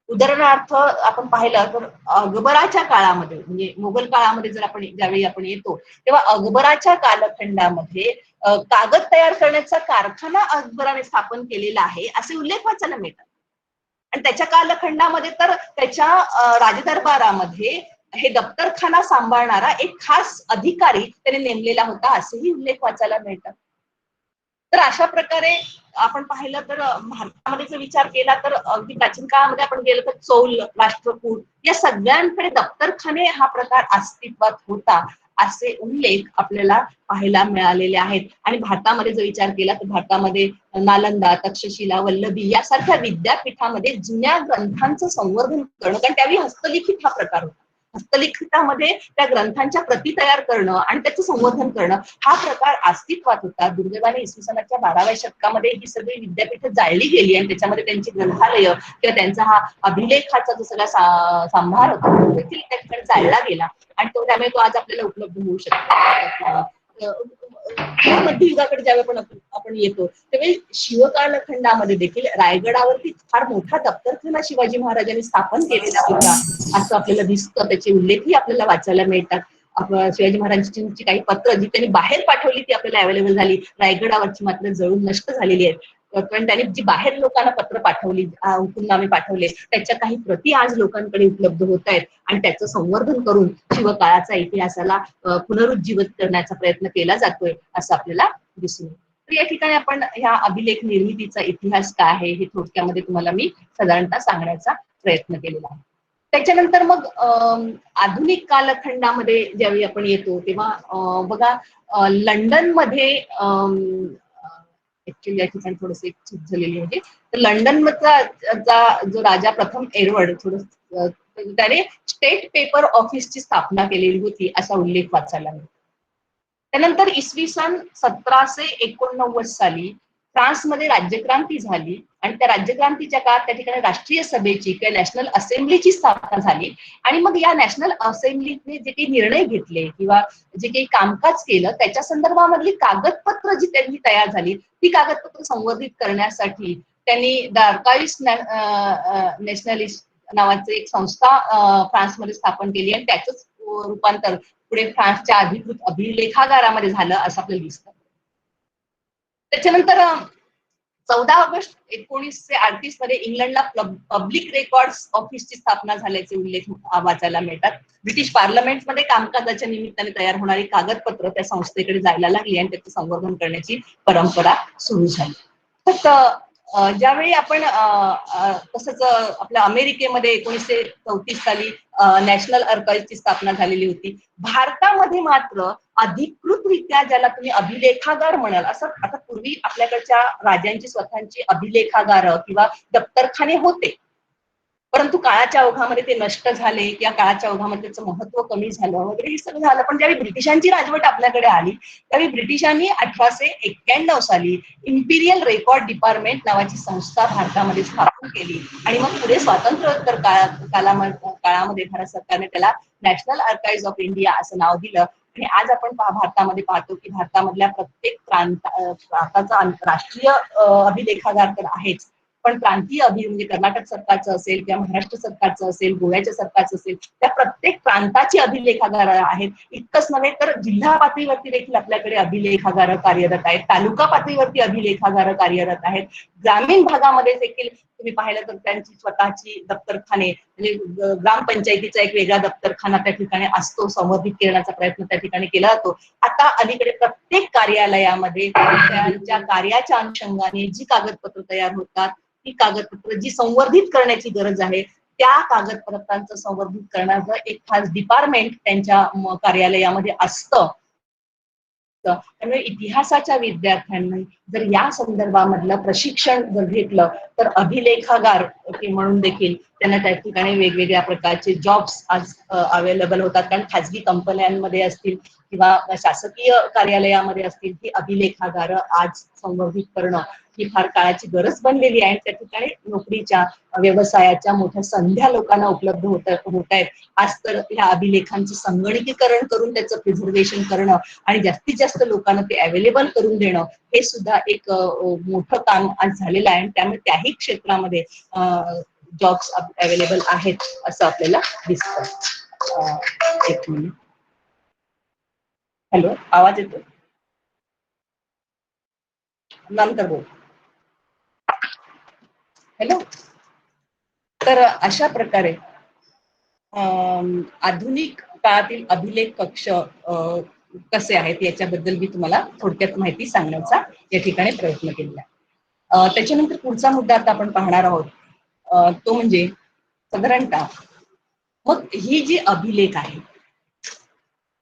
उदाहरणार्थ आपण पाहिलं तर अकबराच्या काळामध्ये, म्हणजे मोगल काळामध्ये जर आपण ज्यावेळी आपण येतो तेव्हा अकबराच्या कालखंडामध्ये कागद तयार करण्याचा कारखाना अकबराने स्थापन केलेला आहे असे उल्लेख वाचायला मिळतात. आणि त्याच्या कालखंडामध्ये तर त्याच्या राजदरबारामध्ये हे दप्तरखाना सांभाळणारा एक खास अधिकारी त्याने नेमलेला होता असेही उल्लेख वाचायला मिळतात. तर अशा प्रकारे आपण पाहिलं तर भारतामध्ये जर विचार केला तर अगदी प्राचीन काळामध्ये आपण गेलो तर चौल, राष्ट्रकूट या सगळ्यांकडे दप्तरखाने हा प्रकार अस्तित्वात होता असे उल्लेख आपल्याला पाहायला मिळालेले आहेत. आणि भारतामध्ये जर विचार केला तर भारतामध्ये नालंदा, तक्षशिला, वल्लभी यासारख्या विद्यापीठामध्ये जुन्या ग्रंथांचं संवर्धन करणं, कारण त्यावेळी हस्तलिखित हा प्रकार होता, हस्तलिखितामध्ये त्या ग्रंथांच्या प्रती तयार करणं आणि त्याचं संवर्धन करणं हा प्रकार अस्तित्वात होता. दुर्दैवाने इसवी सनाच्या 12व्या शतकामध्ये ही सगळी विद्यापीठ जाळली गेली आणि त्याच्यामध्ये त्यांची ग्रंथालय किंवा त्यांचा हा अभिलेखाचा जो सगळा सांभार होता तो देखील त्या ठिकाणी जाळला गेला आणि त्यामुळे तो आज आपल्याला उपलब्ध होऊ शकतो. मध्ययुगाकडे ज्यावेळी आपण येतो त्यावेळी शिवकालखंडामध्ये देखील रायगडावरती फार मोठा दप्तरखाना शिवाजी महाराजांनी स्थापन केलेला होता असं आपल्याला दिसतं. त्याचे उल्लेखही आपल्याला वाचायला मिळतात. शिवाजी महाराजांची काही पत्र जी त्यांनी बाहेर पाठवली ती आपल्याला अवेलेबल झाली, रायगडावरची मात्र जळून नष्ट झालेली आहेत. पण त्यांनी जी बाहेर लोकांना पत्र पाठवली, हुकुमनामे पाठवले, त्याच्या काही प्रती आज लोकांकडे उपलब्ध होत आहेत आणि त्याचं संवर्धन करून शिवकाळाचा इतिहासाला पुनरुज्जीवित करण्याचा प्रयत्न केला जातोय असं आपल्याला दिसून येतं. तर या ठिकाणी आपण ह्या अभिलेख निर्मितीचा इतिहास काय आहे हे थोडक्यामध्ये तुम्हाला मी साधारणतः सांगण्याचा प्रयत्न केलेला आहे. त्याच्यानंतर मग आधुनिक कालखंडामध्ये ज्यावेळी आपण येतो तेव्हा बघा लंडनमध्ये ऍक्च्युअली या ठिकाणी थोडस एक चूक झालेली आहे. तर लंडन मधला जो राजा प्रथम एडवर्ड त्याने स्टेट पेपर ऑफिसची स्थापना केलेली होती असा उल्लेख वाचायला मिळतो. त्यानंतर इसवी सन 1789 साली फ्रान्समध्ये राज्यक्रांती झाली आणि त्या राज्यक्रांतीच्या काळात त्या ठिकाणी राष्ट्रीय सभेची किंवा नॅशनल असेंब्लीची स्थापना झाली आणि मग या नॅशनल असेंब्लीने जे काही निर्णय घेतले किंवा जे काही कामकाज केलं त्याच्या संदर्भामधली कागदपत्र जी त्यांनी तयार झाली ती कागदपत्र संवर्धित करण्यासाठी त्यांनी द आर्काइव्ह्स नॅशनलिस्ट नावाची एक संस्था फ्रान्समध्ये स्थापन केली आणि त्याचंच रूपांतर पुढे फ्रान्सच्या अधिकृत अभिलेखागारामध्ये झालं असं आपल्याला दिसतं. त्याच्यानंतर 14 ऑगस्ट 1938 मध्ये इंग्लंडला पब्लिक रेकॉर्ड्स ऑफिसची स्थापना झाल्याचे उल्लेख वाचायला मिळतात. ब्रिटिश पार्लमेंटमध्ये कामकाजाच्या निमित्ताने तयार होणारी कागदपत्र त्या संस्थेकडे जायला लागली आणि त्याचं संवर्धन करण्याची परंपरा सुरू झाली. फक्त ज्यावेळी आपण तसंच आपल्या अमेरिकेमध्ये 1934 साली नॅशनल आर्काइव्हची स्थापना झालेली होती. भारतामध्ये मात्र अधिकृतरित्या ज्याला तुम्ही अभिलेखागार म्हणाल, असं आता पूर्वी आपल्याकडच्या राजांची स्वतःची अभिलेखागार किंवा दप्तरखाने होते, परंतु काळाच्या ओघामध्ये ते नष्ट झाले किंवा काळाच्या ओघामध्ये त्याचं महत्व कमी झालं वगैरे हे सगळं झालं. पण ज्यावेळी ब्रिटिशांची राजवट आपल्याकडे आली त्यावेळी ब्रिटिशांनी 1891 साली इम्पिरियल रेकॉर्ड डिपार्टमेंट नावाची संस्था भारतामध्ये स्थापन केली आणि मग पुढे स्वातंत्र्योत्तर काळामध्ये भारत सरकारने त्याला नॅशनल आर्काइव्ह ऑफ इंडिया असं नाव दिलं. आणि आज आपण भारतामध्ये पाहतो की भारतामधल्या प्रत्येक प्रांताचा राष्ट्रीय अभिलेखागार तर आहेच, पण प्रांतीय म्हणजे कर्नाटक सरकारचं असेल किंवा महाराष्ट्र सरकारचं असेल, गोव्याच्या सरकारचं असेल, त्या प्रत्येक प्रांताची अभिलेखागार आहेत. इतकंच नव्हे तर जिल्हा पातळीवरती देखील आपल्याकडे अभिलेखागार कार्यरत आहेत, तालुका पातळीवरती अभिलेखागार कार्यरत आहेत. ग्रामीण भागामध्ये देखील तुम्ही पाहिलं तर त्यांची स्वतःची दप्तरखाने म्हणजे ग्रामपंचायतीचा एक वेगळा दप्तरखाना त्या ठिकाणी असतो, संवर्धित करण्याचा प्रयत्न त्या ठिकाणी केला जातो. आता अलीकडे प्रत्येक कार्यालयामध्ये त्यांच्या कार्याच्या अनुषंगाने जी कागदपत्र तयार होतात ती कागदपत्र जी संवर्धित करण्याची गरज आहे त्या कागदपत्रांचं संवर्धित करण्याचं एक खास डिपार्टमेंट त्यांच्या कार्यालयामध्ये असतं. त्यामुळे इतिहासाच्या विद्यार्थ्यांनी जर या संदर्भामधलं प्रशिक्षण जर घेतलं तर अभिलेखागार म्हणून देखील त्यांना त्या ठिकाणी वेगवेगळ्या प्रकारचे जॉब्स आज अवेलेबल होतात. कारण खाजगी कंपन्यांमध्ये असतील किंवा शासकीय कार्यालयामध्ये असतील ही अभिलेखागार आज संवर्धित करणं ही फार काळाची गरज बनलेली आहे. त्या ठिकाणी नोकरीच्या व्यवसायाच्या मोठ्या संध्या लोकांना उपलब्ध होत आहेत. आज तर ह्या अभिलेखांचं संगणकीकरण करून त्याचं प्रिझर्वेशन करणं आणि जास्तीत जास्त लोकांना ते अवेलेबल करून देणं हे सुद्धा एक मोठं काम आज झालेलं आहे. त्यामुळे त्याही क्षेत्रामध्ये जॉब्स अवेलेबल आहेत असं आपल्याला दिसतं. एक मिनिट. हॅलो, आवाज येतो? नंतर बोल. हॅलो. तर अशा प्रकारे आधुनिक काळातील अभिलेख कक्ष कसे आहेत याच्याबद्दल मी तुम्हाला थोडक्यात माहिती सांगण्याचा या ठिकाणी प्रयत्न केलेला आहे. त्याच्यानंतर पुढचा मुद्दा आता आपण पाहणार आहोत तो म्हणजे साधारणतः मग ही जी अभिलेख आहे,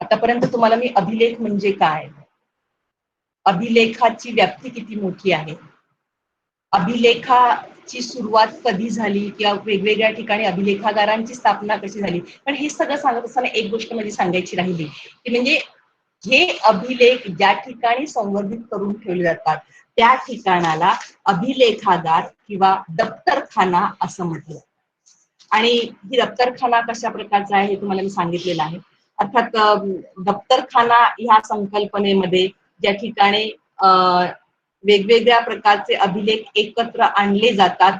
आतापर्यंत तुम्हाला मी अभिलेख म्हणजे काय, अभिलेखाची व्याप्ती किती मोठी आहे, अभिलेखाची सुरुवात कधी झाली किंवा वेगवेगळ्या ठिकाणी अभिलेखागारांची स्थापना कशी झाली, पण हे सगळं सांगत असताना एक गोष्ट माझी सांगायची राहिली की म्हणजे हे अभिलेख ज्या ठिकाणी संवर्धित करून ठेवले जातात त्या ठिकाणाला अभिलेखागार किंवा दप्तरखाना असं म्हटलं. आणि ही दप्तरखाना कशा प्रकारचा आहे हे तुम्हाला मी सांगितलेलं आहे. अर्थात दप्तरखाना ह्या संकल्पनेमध्ये ज्या ठिकाणी वेगवेगळ्या प्रकारचे अभिलेख एकत्र आणले जातात,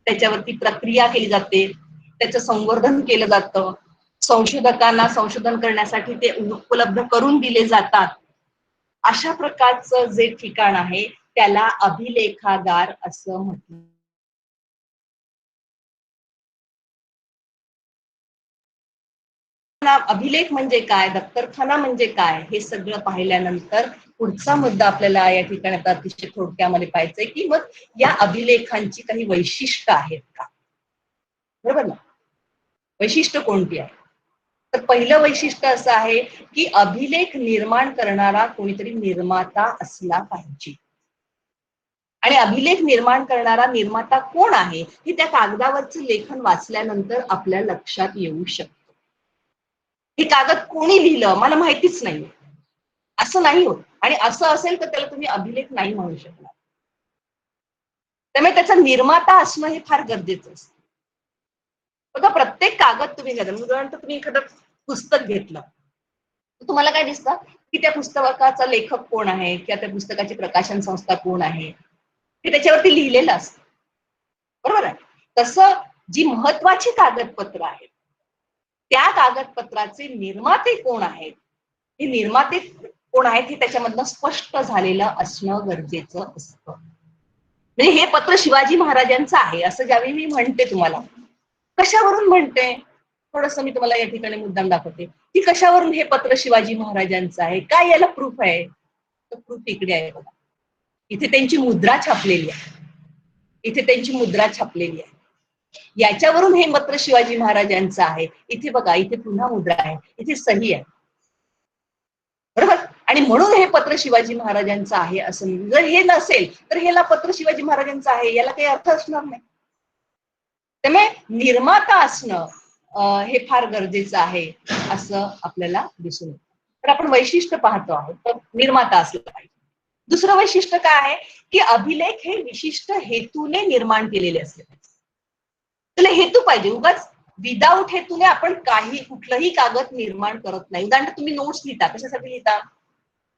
त्याच्यावरती प्रक्रिया केली जाते, त्याचं संवर्धन केलं जातं, संशोधकांना संशोधन करण्यासाठी ते उपलब्ध करून दिले जातात, अशा प्रकारचं जे ठिकाण आहे त्याला अभिलेखागार असं म्हटलं. अभिलेख म्हणजे काय, दप्तरखाना म्हणजे काय हे सगळं पाहिल्यानंतर पुढचा मुद्दा आपल्याला या ठिकाणी आता अतिशय थोडक्यामध्ये पाहायचंय की मग या अभिलेखांची काही वैशिष्ट्य आहेत का, बरोबर ना. वैशिष्ट्य कोणती आहे, तर पहिलं वैशिष्ट्य असं आहे की अभिलेख निर्माण करणारा कोणीतरी निर्माता असला पाहिजे. आणि अभिलेख निर्माण करणारा निर्माता कोण आहे हे त्या कागदावरचं लेखन वाचल्यानंतर आपल्या लक्षात येऊ शकतं. हे कागद कोणी लिहिलं मला माहितीच नाही असं नाही होत, आणि असं असेल तर त्याला तुम्ही अभिलेख नाही म्हणू शकणार. त्यामुळे त्याचा निर्माता असणं हे फार गरजेचं असतं. बघा, प्रत्येक कागद तुम्ही घेता, उदाहरणार्थ तुम्ही एखादं पुस्तक घेतलं तर तुम्हाला काय दिसतं की त्या पुस्तकाचा लेखक कोण आहे किंवा त्या पुस्तकाची प्रकाशन संस्था कोण आहे हे त्याच्यावरती लिहिलेलं असतं, बरोबर आहे. तसं जी महत्वाची कागदपत्र आहेत त्या कागदपत्राचे निर्माते कोण आहेत, हे निर्माते कोण आहेत हे त्याच्यामधनं स्पष्ट झालेलं असणं गरजेचं असतं. म्हणजे हे पत्र शिवाजी महाराजांचं आहे असं ज्यावेळी मी म्हणते तुम्हाला, कशावरून म्हणते थोडस मी तुम्हाला या ठिकाणी मुद्दाम दाखवते की कशावरून हे पत्र शिवाजी महाराजांचं आहे, काय याला प्रूफ आहे, तर प्रूफ इकडे आहे बघा. इथे त्यांची मुद्रा छापलेली आहे, इथे त्यांची मुद्रा छापलेली आहे, याच्यावरून हे पत्र शिवाजी महाराजांचं आहे. इथे बघा, इथे पुन्हा मुद्रा आहे, इथे सही आहे, बरोबर. आणि म्हणून हे पत्र शिवाजी महाराजांचं आहे असं. जर हे नसेल तर हेला पत्र शिवाजी महाराजांचं आहे याला काही अर्थ असणार नाही. त्यामुळे निर्माता असणं हे फार गरजेचं आहे असं आपल्याला दिसून येतं. तर आपण वैशिष्ट्य पाहतो आहोत, तर निर्माता असलं पाहिजे. दुसरं वैशिष्ट्य काय आहे की अभिलेख हे विशिष्ट हेतूने निर्माण केलेले असले पाहिजे. त्याला हेतू पाहिजे. उगाच विदाऊट हेतूने आपण कुठलंही कागद निर्माण करत नाही. उदाहरणार्थ तुम्ही नोट्स लिहिता, कशासाठी लिहिता?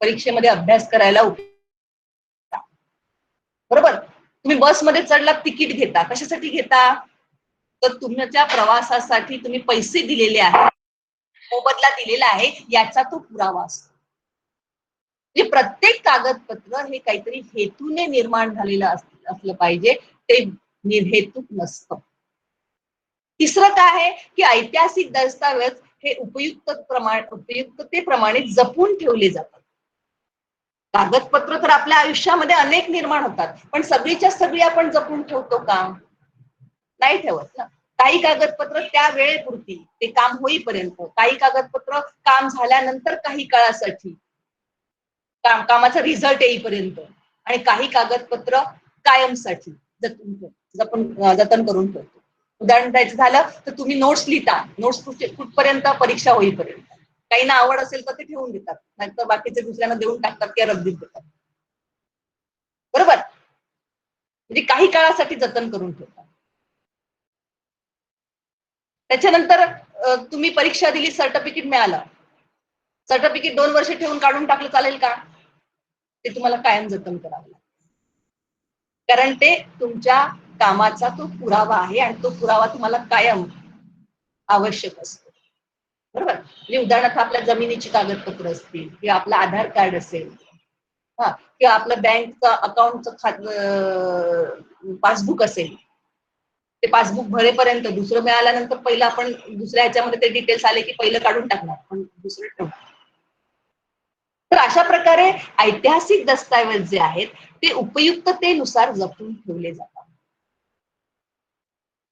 परीक्षेमध्ये अभ्यास करायला बरोबर. तुम्ही बसमध्ये चढलात, तिकीट घेता, कशासाठी घेता? तर तुमच्या प्रवासासाठी तुम्ही पैसे दिलेले आहेत, मोबदला दिलेला आहे, याचा तो पुरावा असतो. म्हणजे प्रत्येक कागदपत्र हे काहीतरी हेतूने निर्माण झालेलं असलं पाहिजे, ते निर्हेतुक नसतं. तिसरं काय आहे की ऐतिहासिक दस्तावेज हे उपयुक्ततेप्रमाणे जपून ठेवले जातात. कागदपत्र तर आपल्या आयुष्यामध्ये अनेक निर्माण होतात, पण सगळीच्या सगळी आपण जपून ठेवतो का? नाही ठेवत ना. काही कागदपत्र त्या वेळेपुरती, ते काम होईपर्यंत, काही कागदपत्र काम झाल्यानंतर काही काळासाठी, कामाचा रिझल्ट येईपर्यंत, आणि काही कागदपत्र कायमसाठी जतन करून ठेवतो. उदाहरण द्यायचं झालं तर तुम्ही नोट्स लिहिता, नोट्स कुठपर्यंत? परीक्षा होईपर्यंत. काहींना आवड असेल तर ते ठेवून देतात, नाहीतर बाकीचे दुसऱ्यांना देऊन टाकतात किंवा रद्दीत देतात. बरोबर. म्हणजे काही काळासाठी जतन करून ठेवतात. त्याच्यानंतर तुम्ही परीक्षा दिली, सर्टिफिकेट मिळालं, सर्टिफिकेट 2 वर्ष ठेवून काढून टाकलं चालेल का? ते तुम्हाला कायम जतन करावं लागेल, कारण ते तुमच्या कामाचा तो पुरावा आहे आणि तो पुरावा तुम्हाला कायम आवश्यक असतो. बरोबर. म्हणजे उदाहरणार्थ आपल्या जमिनीची कागदपत्र असतील किंवा आपलं आधार कार्ड असेल, हा, किंवा आपलं बँकचं अकाउंटचं पासबुक असेल, ते पासबुक भरेपर्यंत, दुसरं मिळाल्यानंतर पहिलं आपण दुसऱ्या ह्याच्यामध्ये ते डिटेल्स आले की पहिलं काढून टाकणार, पण दुसरं ठेवणार. तर अशा प्रकारे ऐतिहासिक दस्तावेज जे आहेत ते उपयुक्ततेनुसार जपून ठेवले जातात.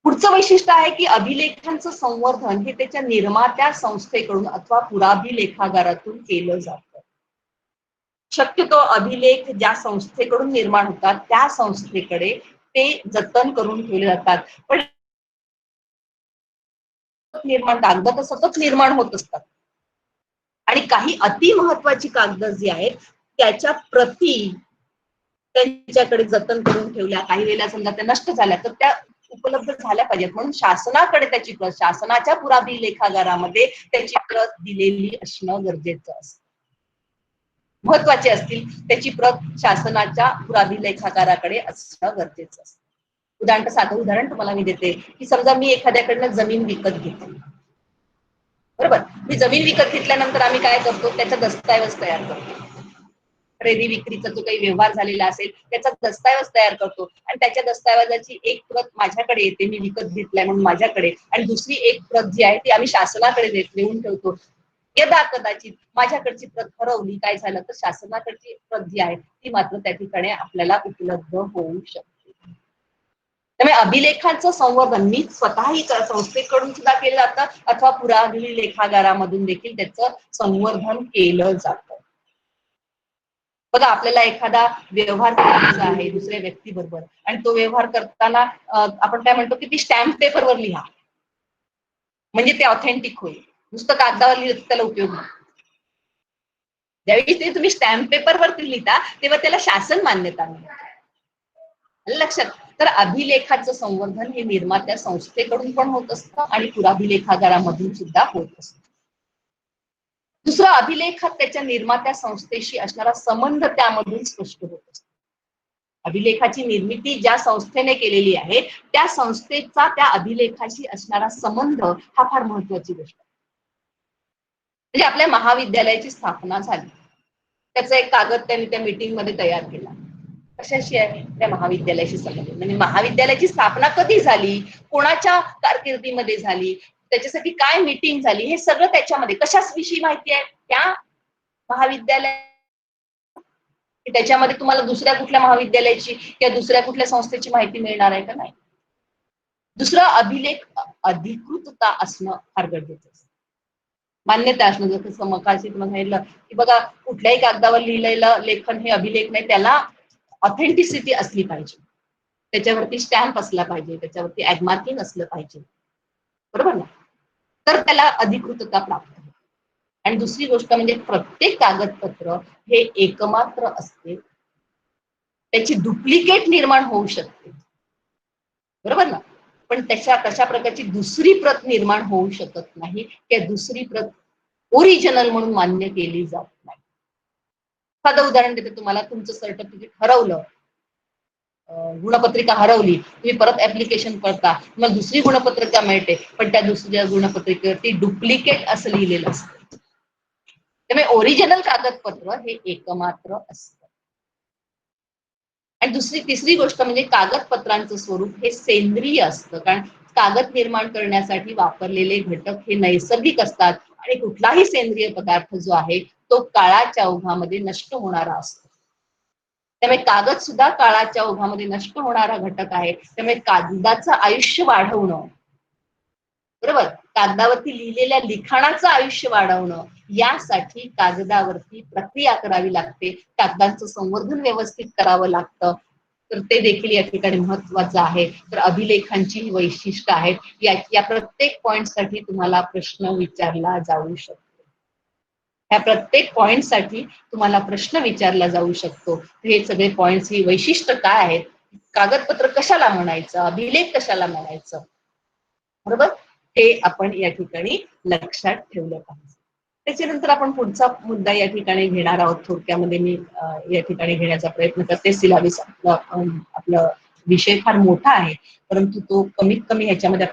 पुढचं वैशिष्ट्य आहे की अभिलेखांचं संवर्धन हे त्याच्या निर्मात्या संस्थेकडून अथवा पुराभिलेखागारातून केलं जातं. शक्यतो अभिलेख ज्या संस्थेकडून निर्माण होतात त्या संस्थेकडे ते जतन करून ठेवले जातात. पण कागद तर सतत निर्माण होत असतात, आणि काही अति महत्वाची कागद जी आहेत त्याच्या प्रती त्यांच्याकडे जतन करून ठेवल्या, काही वेळेला समजा त्या नष्ट झाल्या तर त्या उपलब्ध झाल्या पाहिजेत, म्हणून शासनाकडे त्याची प्रत, शासनाच्या पुराभिलेखागारामध्ये त्याची प्रत दिलेली असणं गरजेचं असतं. महत्वाचे असतील त्याची प्रत शासनाच्या पुराभिलेखागाराकडे असणं गरजेचं असतं. साधं उदाहरण तुम्हाला मी देते की समजा मी एखाद्याकडनं जमीन विकत घेतली, बरोबर. मी जमीन विकत घेतल्यानंतर आम्ही काय करतो? त्याचा दस्तऐवज तयार करतो. खरेदी विक्रीचा जो काही व्यवहार झालेला असेल त्याचा दस्तऐवज तयार करतो, आणि त्याच्या दस्तऐवजाची एक प्रत माझ्याकडे येते, मी विकत घेतलाय म्हणून माझ्याकडे, आणि दुसरी एक प्रत जी आहे ती आम्ही शासनाकडे देऊन ठेवतो. यदा कदाचित माझ्याकडची प्रत हरवली, काय झालं तर शासनाकडची प्रत जी आहे ती मात्र त्या ठिकाणी आपल्याला उपलब्ध होऊ शकते. त्यामुळे अभिलेखांचं संवर्धन मी स्वतःही संस्थेकडून सुद्धा केलं जातं अथवा पुराभिलेखागारामधून देखील त्याचं संवर्धन केलं जातं. बघा, आपल्याला एखादा व्यवहार करायचा आहे दुसऱ्या व्यक्तीबरोबर, आणि तो व्यवहार करताना आपण काय म्हणतो की ती स्टॅम्प पेपरवर लिहा, म्हणजे ते ऑथेंटिक होईल. नुसतं कागदावर लिहिलं त्याला उपयोग नाही. ज्यावेळी ते तुम्ही स्टॅम्प पेपरवरती लिहिता तेव्हा त्याला शासन मान्यता मिळते. लक्षात. तर अभिलेखाचं संवर्धन हे निर्मात्या संस्थेकडून पण होत असतं आणि पुराभिलेखागारामधून सुद्धा होत असतं. दुसरं, अभिलेखात त्याच्या निर्मात्या संस्थेशी असणारा संबंध त्यामधून स्पष्ट होत असतो. अभिलेखाची निर्मिती ज्या संस्थेने केलेली आहे त्या संस्थेचा त्या अभिलेखाशी असणारा संबंध हा फार महत्वाची गोष्ट आहे. म्हणजे आपल्या महाविद्यालयाची स्थापना झाली, त्याचा एक कागद त्यांनी त्या मीटिंग मध्ये तयार केला. कशाशी आहे? त्या महाविद्यालयाशी संबंधित. म्हणजे महाविद्यालयाची स्थापना कधी झाली, कोणाच्या कारकिर्दीमध्ये झाली, त्याच्यासाठी काय मीटिंग झाली, हे सगळं त्याच्यामध्ये कशाविषयी माहिती आहे? त्या महाविद्यालय, त्याच्यामध्ये तुम्हाला दुसऱ्या कुठल्या महाविद्यालयाची किंवा दुसऱ्या कुठल्या संस्थेची माहिती मिळणार आहे का? नाही. दुसरं, अभिलेख अधिकृतता असणं फार गरजेचं असतं. मान्यता असणं, जसं मकाशी तुम्हाला सांगितलं की बघा, कुठल्याही कागदावर लिहिलेलं लेखन हे अभिलेख नाही, त्याला ऑथेंटिसिटी असली पाहिजे. त्याच्यावरती स्टॅम्प असला पाहिजे, त्याच्यावरती ॲग्मार्किंग असलं पाहिजे, बरोबर ना, तर त्याला अधिकृतता प्राप्त होते. आणि दुसरी गोष्ट म्हणजे प्रत्येक कागदपत्र हे एकमात्र असते, त्याची डुप्लिकेट निर्माण होऊ शकते, बरोबर ना, पण तशा प्रकारची दुसरी प्रत निर्माण होऊ शकत नाही, किंवा दुसरी प्रत ओरिजिनल म्हणून मान्य केली जात नाही. साधं उदाहरण देते तुम्हाला, तुमचं सर्टिफिकेट हरवलं, गुणपत्रिका हरवली, तुम्ही परत ऍप्लिकेशन करता, मग दुसरी गुणपत्रिका मिळते, पण त्या दुसऱ्या गुणपत्रिकेवरती डुप्लिकेट असं लिहिलेलं असतं. त्यामुळे ओरिजिनल कागदपत्र हे एकमात्र असतं. आणि तिसरी गोष्ट म्हणजे कागदपत्रांचं स्वरूप हे सेंद्रिय असतं, कारण कागद निर्माण करण्यासाठी वापरलेले घटक हे नैसर्गिक असतात, आणि कुठलाही सेंद्रिय पदार्थ जो आहे तो काळाच्या ओघामध्ये नष्ट होणारा असतो. त्यामुळे कागद सुद्धा काळाच्या ओघामध्ये नष्ट होणारा घटक आहे. त्यामुळे कागदाचं आयुष्य वाढवणं, बरोबर, कागदावरती लिहिलेल्या लिखाणाचं आयुष्य वाढवणं, यासाठी कागदावरती प्रक्रिया करावी लागते, कागदांचं संवर्धन व्यवस्थित करावं लागतं. तर ते देखील या ठिकाणी महत्वाचं आहे. तर अभिलेखांची ही वैशिष्ट्य आहेत. या प्रत्येक पॉइंटसाठी तुम्हाला प्रश्न विचारला जाऊ शकतो. ह्या प्रत्येक पॉइंटसाठी तुम्हाला प्रश्न विचारला जाऊ शकतो. हे सगळे पॉइंट्स, ही वैशिष्ट्य काय आहेत, कागदपत्र कशाला म्हणायचं, अभिलेख कशाला म्हणायचं, बरोबर, हे आपण या ठिकाणी लक्षात ठेवलं पाहिजे. त्याच्यानंतर आपण पुढचा मुद्दा या ठिकाणी घेणार आहोत. थोडक्यामध्ये मी या ठिकाणी घेण्याचा प्रयत्न करते. सिलेबस आपलं विषय फार मोठा आहे, परंतु तो कमीत कमी ह्याच्यामध्ये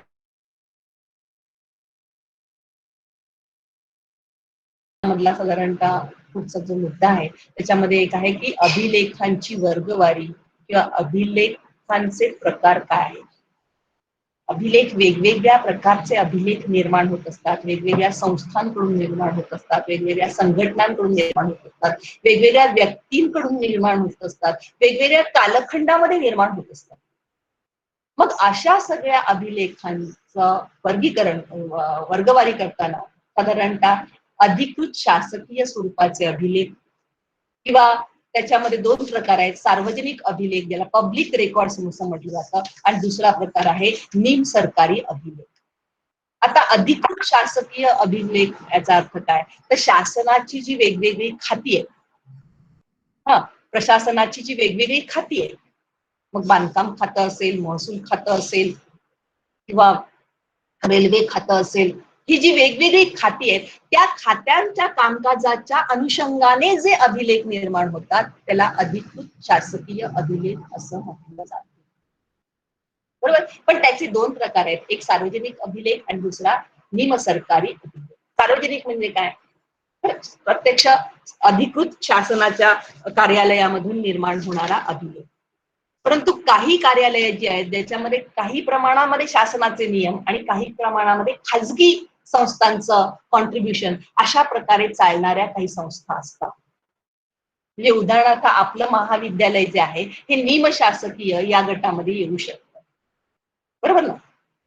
मधला साधारणतः पुढचा जो मुद्दा आहे त्याच्यामध्ये एक आहे की अभिलेखांची वर्गवारी किंवा अभिलेखांचे प्रकार काय आहेत. अभिलेख, वेगवेगळ्या प्रकारचे अभिलेख निर्माण होत असतात, वेगवेगळ्या संस्थांकडून निर्माण होत असतात, वेगवेगळ्या संघटनांकडून निर्माण होत असतात, वेगवेगळ्या व्यक्तींकडून निर्माण होत असतात, वेगवेगळ्या कालखंडामध्ये निर्माण होत असतात. मग अशा सगळ्या अभिलेखांचं वर्गवारी करताना साधारणतः अधिकृत शासकीय स्वरूपाचे अभिलेख, किंवा त्याच्यामध्ये दोन प्रकार आहेत, सार्वजनिक अभिलेख ज्याला पब्लिक रेकॉर्ड्स असं म्हटलं जातं, आणि दुसरा प्रकार आहे निमसरकारी अभिलेख. आता अधिकृत शासकीय अभिलेख याचा अर्थ काय, तर शासनाची जी वेगवेगळी खाती आहेत, प्रशासनाची जी वेगवेगळी खाती आहेत, मग बांधकाम खातं असेल, महसूल खातं असेल, किंवा रेल्वे खातं असेल, ही जी वेगवेगळी खाती आहेत, त्या खात्यांच्या कामकाजाच्या अनुषंगाने जे अभिलेख निर्माण होतात त्याला अधिकृत शासकीय अभिलेख असं म्हटलं जातं, बरोबर. पण त्याचे दोन प्रकार आहेत, एक सार्वजनिक अभिलेख आणि दुसरा निमसरकारी अभिलेख. सार्वजनिक म्हणजे काय, प्रत्यक्ष अधिकृत शासनाच्या कार्यालयामधून निर्माण होणारा अभिलेख. परंतु काही कार्यालय जी आहेत ज्याच्यामध्ये काही प्रमाणामध्ये शासनाचे नियम आणि काही प्रमाणामध्ये खाजगी संस्थांचं कॉन्ट्रीब्युशन, अशा प्रकारे चालणाऱ्या काही संस्था असतात. म्हणजे उदाहरणार्थ आपलं महाविद्यालय जे आहे हे निमशासकीय या गटामध्ये येऊ शकतं, बरोबर ना.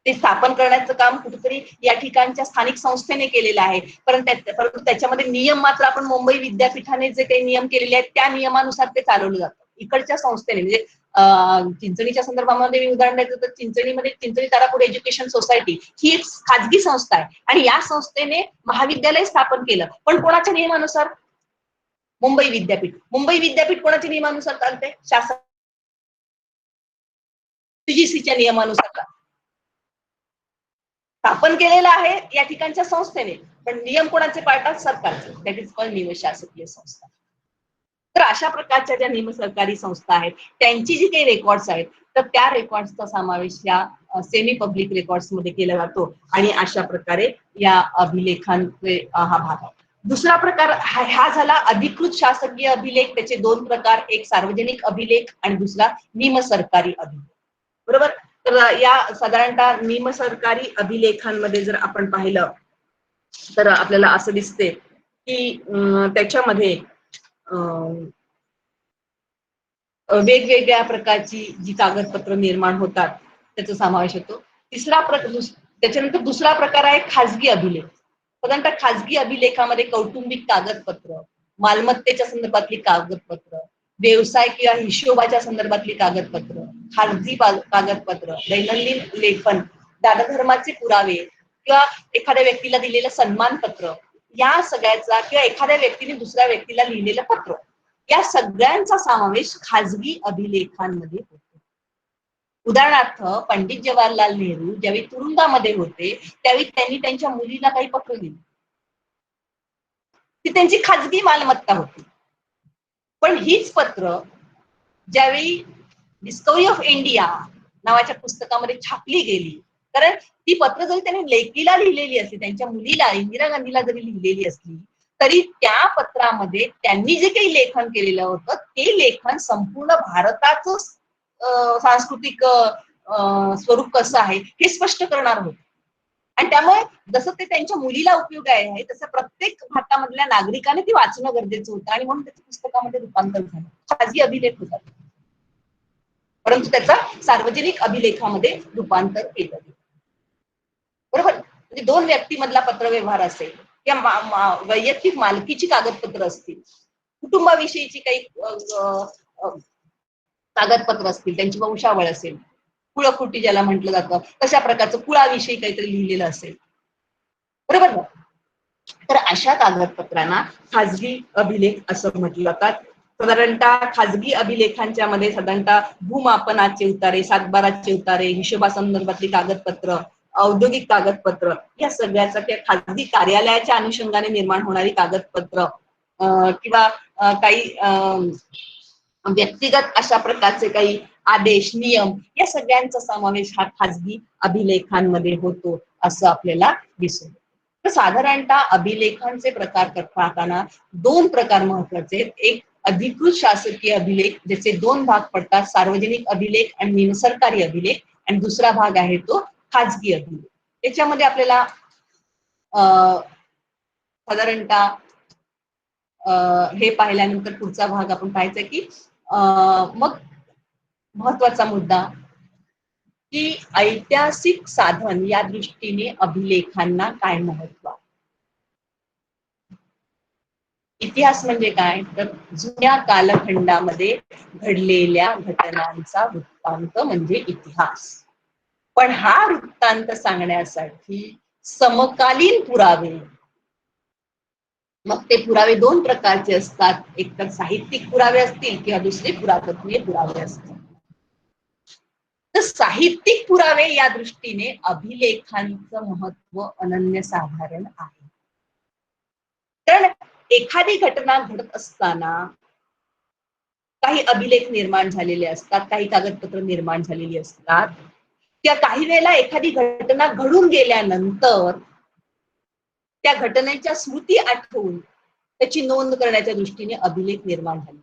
ते स्थापन करण्याचं काम कुठेतरी या ठिकाणच्या स्थानिक संस्थेने केलेलं आहे, परंतु त्याच्यामध्ये नियम मात्र आपण मुंबई विद्यापीठाने जे काही नियम केलेले आहेत त्या नियमानुसार ते चालवलं जातं. इकडच्या संस्थेने, म्हणजे चिंचणीच्या संदर्भामध्ये मी उदाहरण द्यायचं तर चिंचणीमध्ये चिंचणी तारापूर एज्युकेशन सोसायटी ही एक खाजगी संस्था आहे, आणि या संस्थेने महाविद्यालय स्थापन केलं, पण कोणाच्या नियमानुसार, मुंबई विद्यापीठ. मुंबई विद्यापीठ कोणाच्या नियमानुसार चालते, शासन UGCच्या नियमानुसार स्थापन केलेलं आहे या ठिकाणच्या संस्थेने, पण नियम कोणाचे पाळतात, सरकारचे. दॅट इज कॉल्ड निमशासकीय संस्था. तर अशा प्रकारच्या ज्या निमसरकारी संस्था आहेत त्यांची जी काही रेकॉर्ड्स आहेत तर त्या रेकॉर्ड्सचा समावेश या सेमी पब्लिक रेकॉर्ड्स मध्ये केला जातो, आणि अशा प्रकारे या अभिलेखांचे हा भाग आहे. दुसरा प्रकार हा झाला अधिकृत शासकीय अभिलेख. त्याचे दोन प्रकार, एक सार्वजनिक अभिलेख आणि दुसरा निमसरकारी अभिलेख, बरोबर. तर या साधारणतः निमसरकारी अभिलेखांमध्ये जर आपण पाहिलं तर आपल्याला असं दिसते की त्याच्यामध्ये वेगवेगळ्या प्रकारची जी कागदपत्र निर्माण होतात त्याचा समावेश होतो. त्याच्यानंतर दुसरा प्रकार आहे खाजगी अभिलेख. साधारणतः खाजगी अभिलेखामध्ये कौटुंबिक कागदपत्र, मालमत्तेच्या संदर्भातली कागदपत्र, व्यवसाय किंवा हिशोबाच्या संदर्भातली कागदपत्र, खाजगी कागदपत्र, दैनंदिन लेखन, दानधर्माचे पुरावे किंवा एखाद्या व्यक्तीला दिलेलं सन्मानपत्र, या सगळ्याचा किंवा एखाद्या व्यक्तीने दुसऱ्या व्यक्तीला लिहिलेलं पत्र, या सगळ्यांचा समावेश खाजगी अभिलेखांमध्ये होतो. उदाहरणार्थ पंडित जवाहरलाल नेहरू ज्यावेळी तुरुंगामध्ये होते त्यावेळी त्यांनी त्यांच्या मुलीला काही पत्र लिहिली. ती त्यांची खाजगी मालमत्ता होती. पण हीच पत्र ज्यावेळी डिस्कवरी ऑफ इंडिया नावाच्या पुस्तकामध्ये छापली गेली, कारण ती पत्र जरी त्यांनी लेकीला लिहिलेली असली, त्यांच्या मुलीला इंदिरा गांधीला जरी लिहिलेली असली, तरी त्या पत्रामध्ये त्यांनी जे काही लेखन केलेलं होतं ते लेखन संपूर्ण भारताचं सांस्कृतिक स्वरूप कसं आहे हे स्पष्ट करणार होतं. आणि त्यामुळे जसं ते त्यांच्या मुलीला उपयोग आहे तसं प्रत्येक भारतामधल्या नागरिकाने ती वाचणं गरजेचं होतं आणि म्हणून त्याचं पुस्तकामध्ये रूपांतर झालं. खाजगी अभिलेख होता, परंतु त्याचं सार्वजनिक अभिलेखामध्ये रूपांतर केलं गेलं. बरोबर. म्हणजे दोन व्यक्तीमधला पत्रव्यवहार असेल किंवा वैयक्तिक मालकीची कागदपत्र असतील, कुटुंबाविषयीची काही कागदपत्र असतील, त्यांची वंशावळ असेल, कुळखुटी ज्याला म्हटलं जातं तशा प्रकारचं कुळाविषयी काहीतरी लिहिलेलं असेल, बरोबर ना. तर अशा कागदपत्रांना खाजगी अभिलेख असं म्हटलं जातात. साधारणतः खाजगी अभिलेखांच्या मध्ये साधारणतः भूमापनाचे उतारे, सातबाराचे उतारे, हिशोबासंदर्भातली कागदपत्र, औद्योगिक कागदपत्र, या सगळ्याचा किंवा खाजगी कार्यालयाच्या अनुषंगाने निर्माण होणारी कागदपत्र किंवा काही व्यक्तिगत अशा प्रकारचे काही आदेश, नियम, या सगळ्यांचा समावेश हा खाजगी अभिलेखांमध्ये होतो असं आपल्याला दिसून. तर साधारणतः अभिलेखांचे प्रकार पाहताना दोन प्रकार महत्वाचे आहेत. एक अधिकृत शासकीय अभिलेख, ज्याचे दोन भाग पडतात, सार्वजनिक अभिलेख आणि सरकारी अभिलेख, आणि दुसरा भाग आहे तो खाजगी अभिलेख. त्याच्यामध्ये आपल्याला साधारणतः हे पाहिल्यानंतर पुढचा भाग आपण पाहायचा की मग महत्वाचा मुद्दा की ऐतिहासिक साधन या दृष्टीने अभिलेखांना काय महत्व. इतिहास म्हणजे काय, तर जुन्या कालखंडामध्ये घडलेल्या घटनांचा वृत्तांत म्हणजे इतिहास. पण हा वृत्तांत सांगण्यासाठी समकालीन पुरावे, मग ते पुरावे दोन प्रकारचे असतात, एक तर साहित्यिक पुरावे असतील किंवा दुसरे पुरातत्वीय पुरावे असतील. तर साहित्यिक पुरावे या दृष्टीने अभिलेखांचं महत्व अनन्यसाधारण आहे. कारण एखादी घटना घडत असताना काही अभिलेख निर्माण झालेले असतात, काही कागदपत्र निर्माण झालेली असतात, किंवा काही वेळेला एखादी घटना घडून गेल्यानंतर त्या घटनेच्या स्मृती आठवून त्याची नोंद करण्याच्या दृष्टीने अभिलेख निर्माण झाले.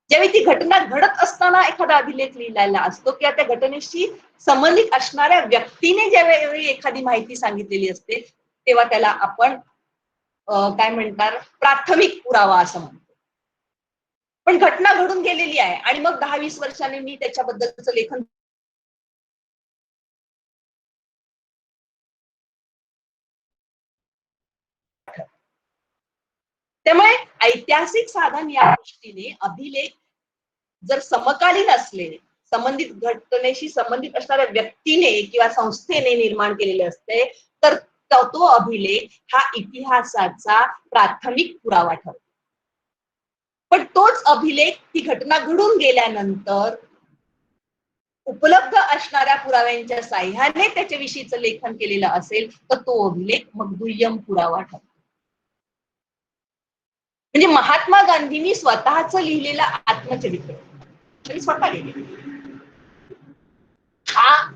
ज्यावेळी ती घटना घडत असताना एखादा अभिलेख लिहिलेला असतो किंवा त्या घटनेशी संबंधित असणाऱ्या व्यक्तीने ज्यावेळी एखादी माहिती सांगितलेली असते तेव्हा त्याला आपण काय म्हणतात, प्राथमिक पुरावा असं म्हणतो. पण घटना घडून गेलेली आहे आणि मग 10-20 वर्षांनी मी त्याच्याबद्दलचं लेखन त्यामुळे ऐतिहासिक साधन या दृष्टीने अभिलेख जर समकालीन असले, संबंधित घटनेशी संबंधित असणाऱ्या व्यक्तीने किंवा संस्थेने निर्माण केलेले असते, तर तो अभिलेख हा इतिहासाचा प्राथमिक पुरावा ठरतो. पण तोच अभिलेख ती घटना घडून गेल्यानंतर उपलब्ध असणाऱ्या पुराव्यांच्या साह्याने त्याच्याविषयीचं लेखन केलेलं असेल तर तो अभिलेख मग दुय्यम पुरावा ठरतो. म्हणजे महात्मा गांधींनी स्वतःच लिहिलेला आत्मचरित्र स्वतः लिहिलेलं, हा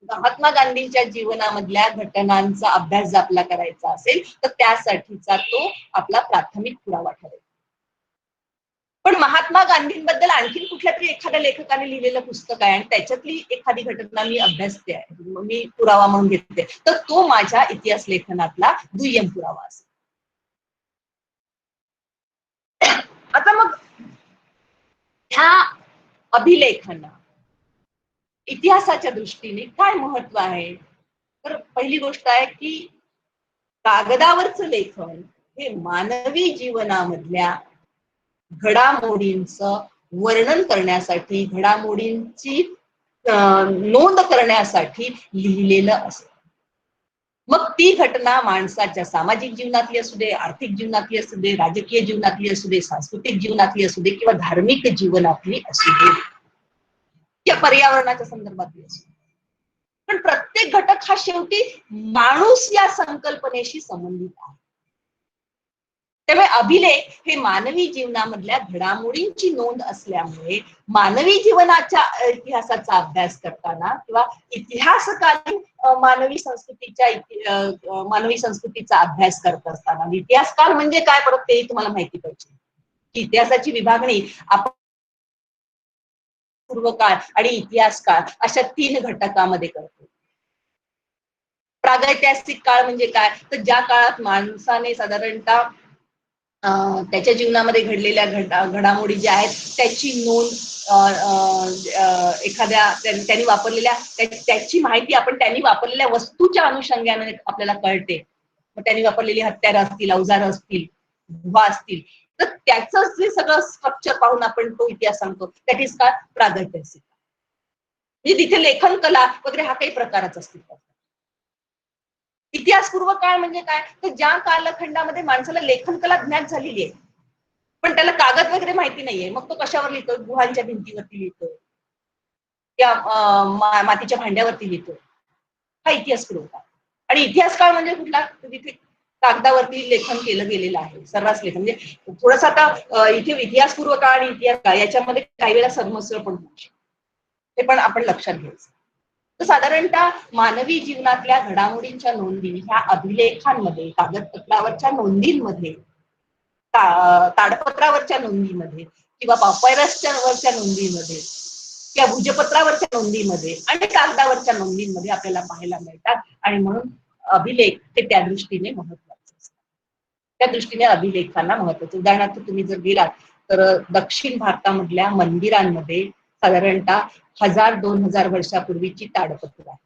महात्मा गांधींच्या जीवनामधल्या घटनांचा अभ्यास जर आपला करायचा असेल तर त्यासाठीचा तो आपला प्राथमिक पुरावा ठरेल. पण महात्मा गांधींबद्दल आणखी कुठल्या तरी एखाद्या लेखकाने लिहिलेलं पुस्तक आहे आणि त्याच्यातली एखादी घटना मी अभ्यासते आहे, मी पुरावा म्हणून घेते, तर तो माझ्या इतिहास लेखनातला दुय्यम पुरावा असेल. आता मग ह्या अभिलेखांना इतिहासाच्या दृष्टीने काय महत्व आहे, तर पहिली गोष्ट आहे की कागदावरचं लेखन हे मानवी जीवनामधल्या घडामोडींचं वर्णन करण्यासाठी, घडामोडींची नोंद करण्यासाठी लिहिलेलं असतं. मग ती घटना माणसाच्या सामाजिक जीवनातली असू दे, आर्थिक जीवनातली असू दे, राजकीय जीवनातली असू दे, सांस्कृतिक जीवनातली असू दे किंवा धार्मिक जीवनातली असू दे किंवा पर्यावरणाच्या संदर्भातली असू दे, पण प्रत्येक घटक हा शेवटी माणूस या संकल्पनेशी संबंधित आहे. त्यामुळे अभिलेख हे मानवी जीवनामधल्या घडामोडींची नोंद असल्यामुळे मानवी जीवनाच्या इतिहासाचा अभ्यास करताना किंवा इतिहासकालीन मानवी संस्कृतीचा अभ्यास करत असताना, इतिहासकार म्हणजे काय परत तेही तुम्हाला माहिती पाहिजे की इतिहासाची विभागणी आपण पूर्वकाळ आणि इतिहासकाळ अशा 3 घटकामध्ये करतो. प्रागैतिहासिक काळ म्हणजे काय, तर ज्या काळात माणसाने साधारणतः त्याच्या जीवनामध्ये घडलेल्या घडामोडी ज्या आहेत त्याची नोंद एखाद्या त्यांनी वापरलेल्या त्याची माहिती आपण त्यांनी वापरलेल्या वस्तूच्या अनुषंगाने आपल्याला कळते. मग त्यांनी वापरलेली हत्यारं असतील, अवजारं असतील, गुहा असतील, तर त्याचं जे सगळं स्ट्रक्चर पाहून आपण तो इतिहास सांगतो. दॅट इज काय प्रागैतिहासिक. म्हणजे तिथे लेखन कला वगैरे हा काही प्रकारच अस्तित्वात. इतिहासपूर्व काळ म्हणजे काय, तर ज्या कालखंडामध्ये माणसाला लेखन कला ज्ञात झालेली आहे पण त्याला कागद वगैरे माहिती नाहीये, मग तो कशावर लिहितो, गुहांच्या भिंतीवरती लिहितो या मातीच्या भांड्यावरती लिहितो, हा इतिहासपूर्व काळ. आणि इतिहास काळ म्हणजे कुठला, तिथे कागदावरती लेखन केलं गेलेलं आहे, सर्रास लेखन. म्हणजे थोडस आता इथे इतिहासपूर्व काळ आणि इतिहास काळ याच्यामध्ये काही वेळा सरमिसळ पण होऊ शकते, हे पण आपण लक्षात घ्यायचं. तर साधारणतः मानवी जीवनातल्या घडामोडींच्या नोंदी ह्या अभिलेखांमध्ये, कागदपत्रावरच्या नोंदींमध्ये, ताडपत्रावरच्या नोंदीमध्ये किंवा पापायरसच्या वरच्या नोंदीमध्ये किंवा भुजपत्रावरच्या नोंदीमध्ये आणि कागदावरच्या नोंदींमध्ये आपल्याला पाहायला मिळतात. आणि म्हणून अभिलेख हे त्या दृष्टीने महत्वाचे असतात. त्या दृष्टीने अभिलेखांना महत्वाचं. उदाहरणार्थ तुम्ही जर गेलात तर दक्षिण भारतामधल्या मंदिरांमध्ये साधारणतः 1000-2000 वर्षापूर्वीची ताडपत्र आहे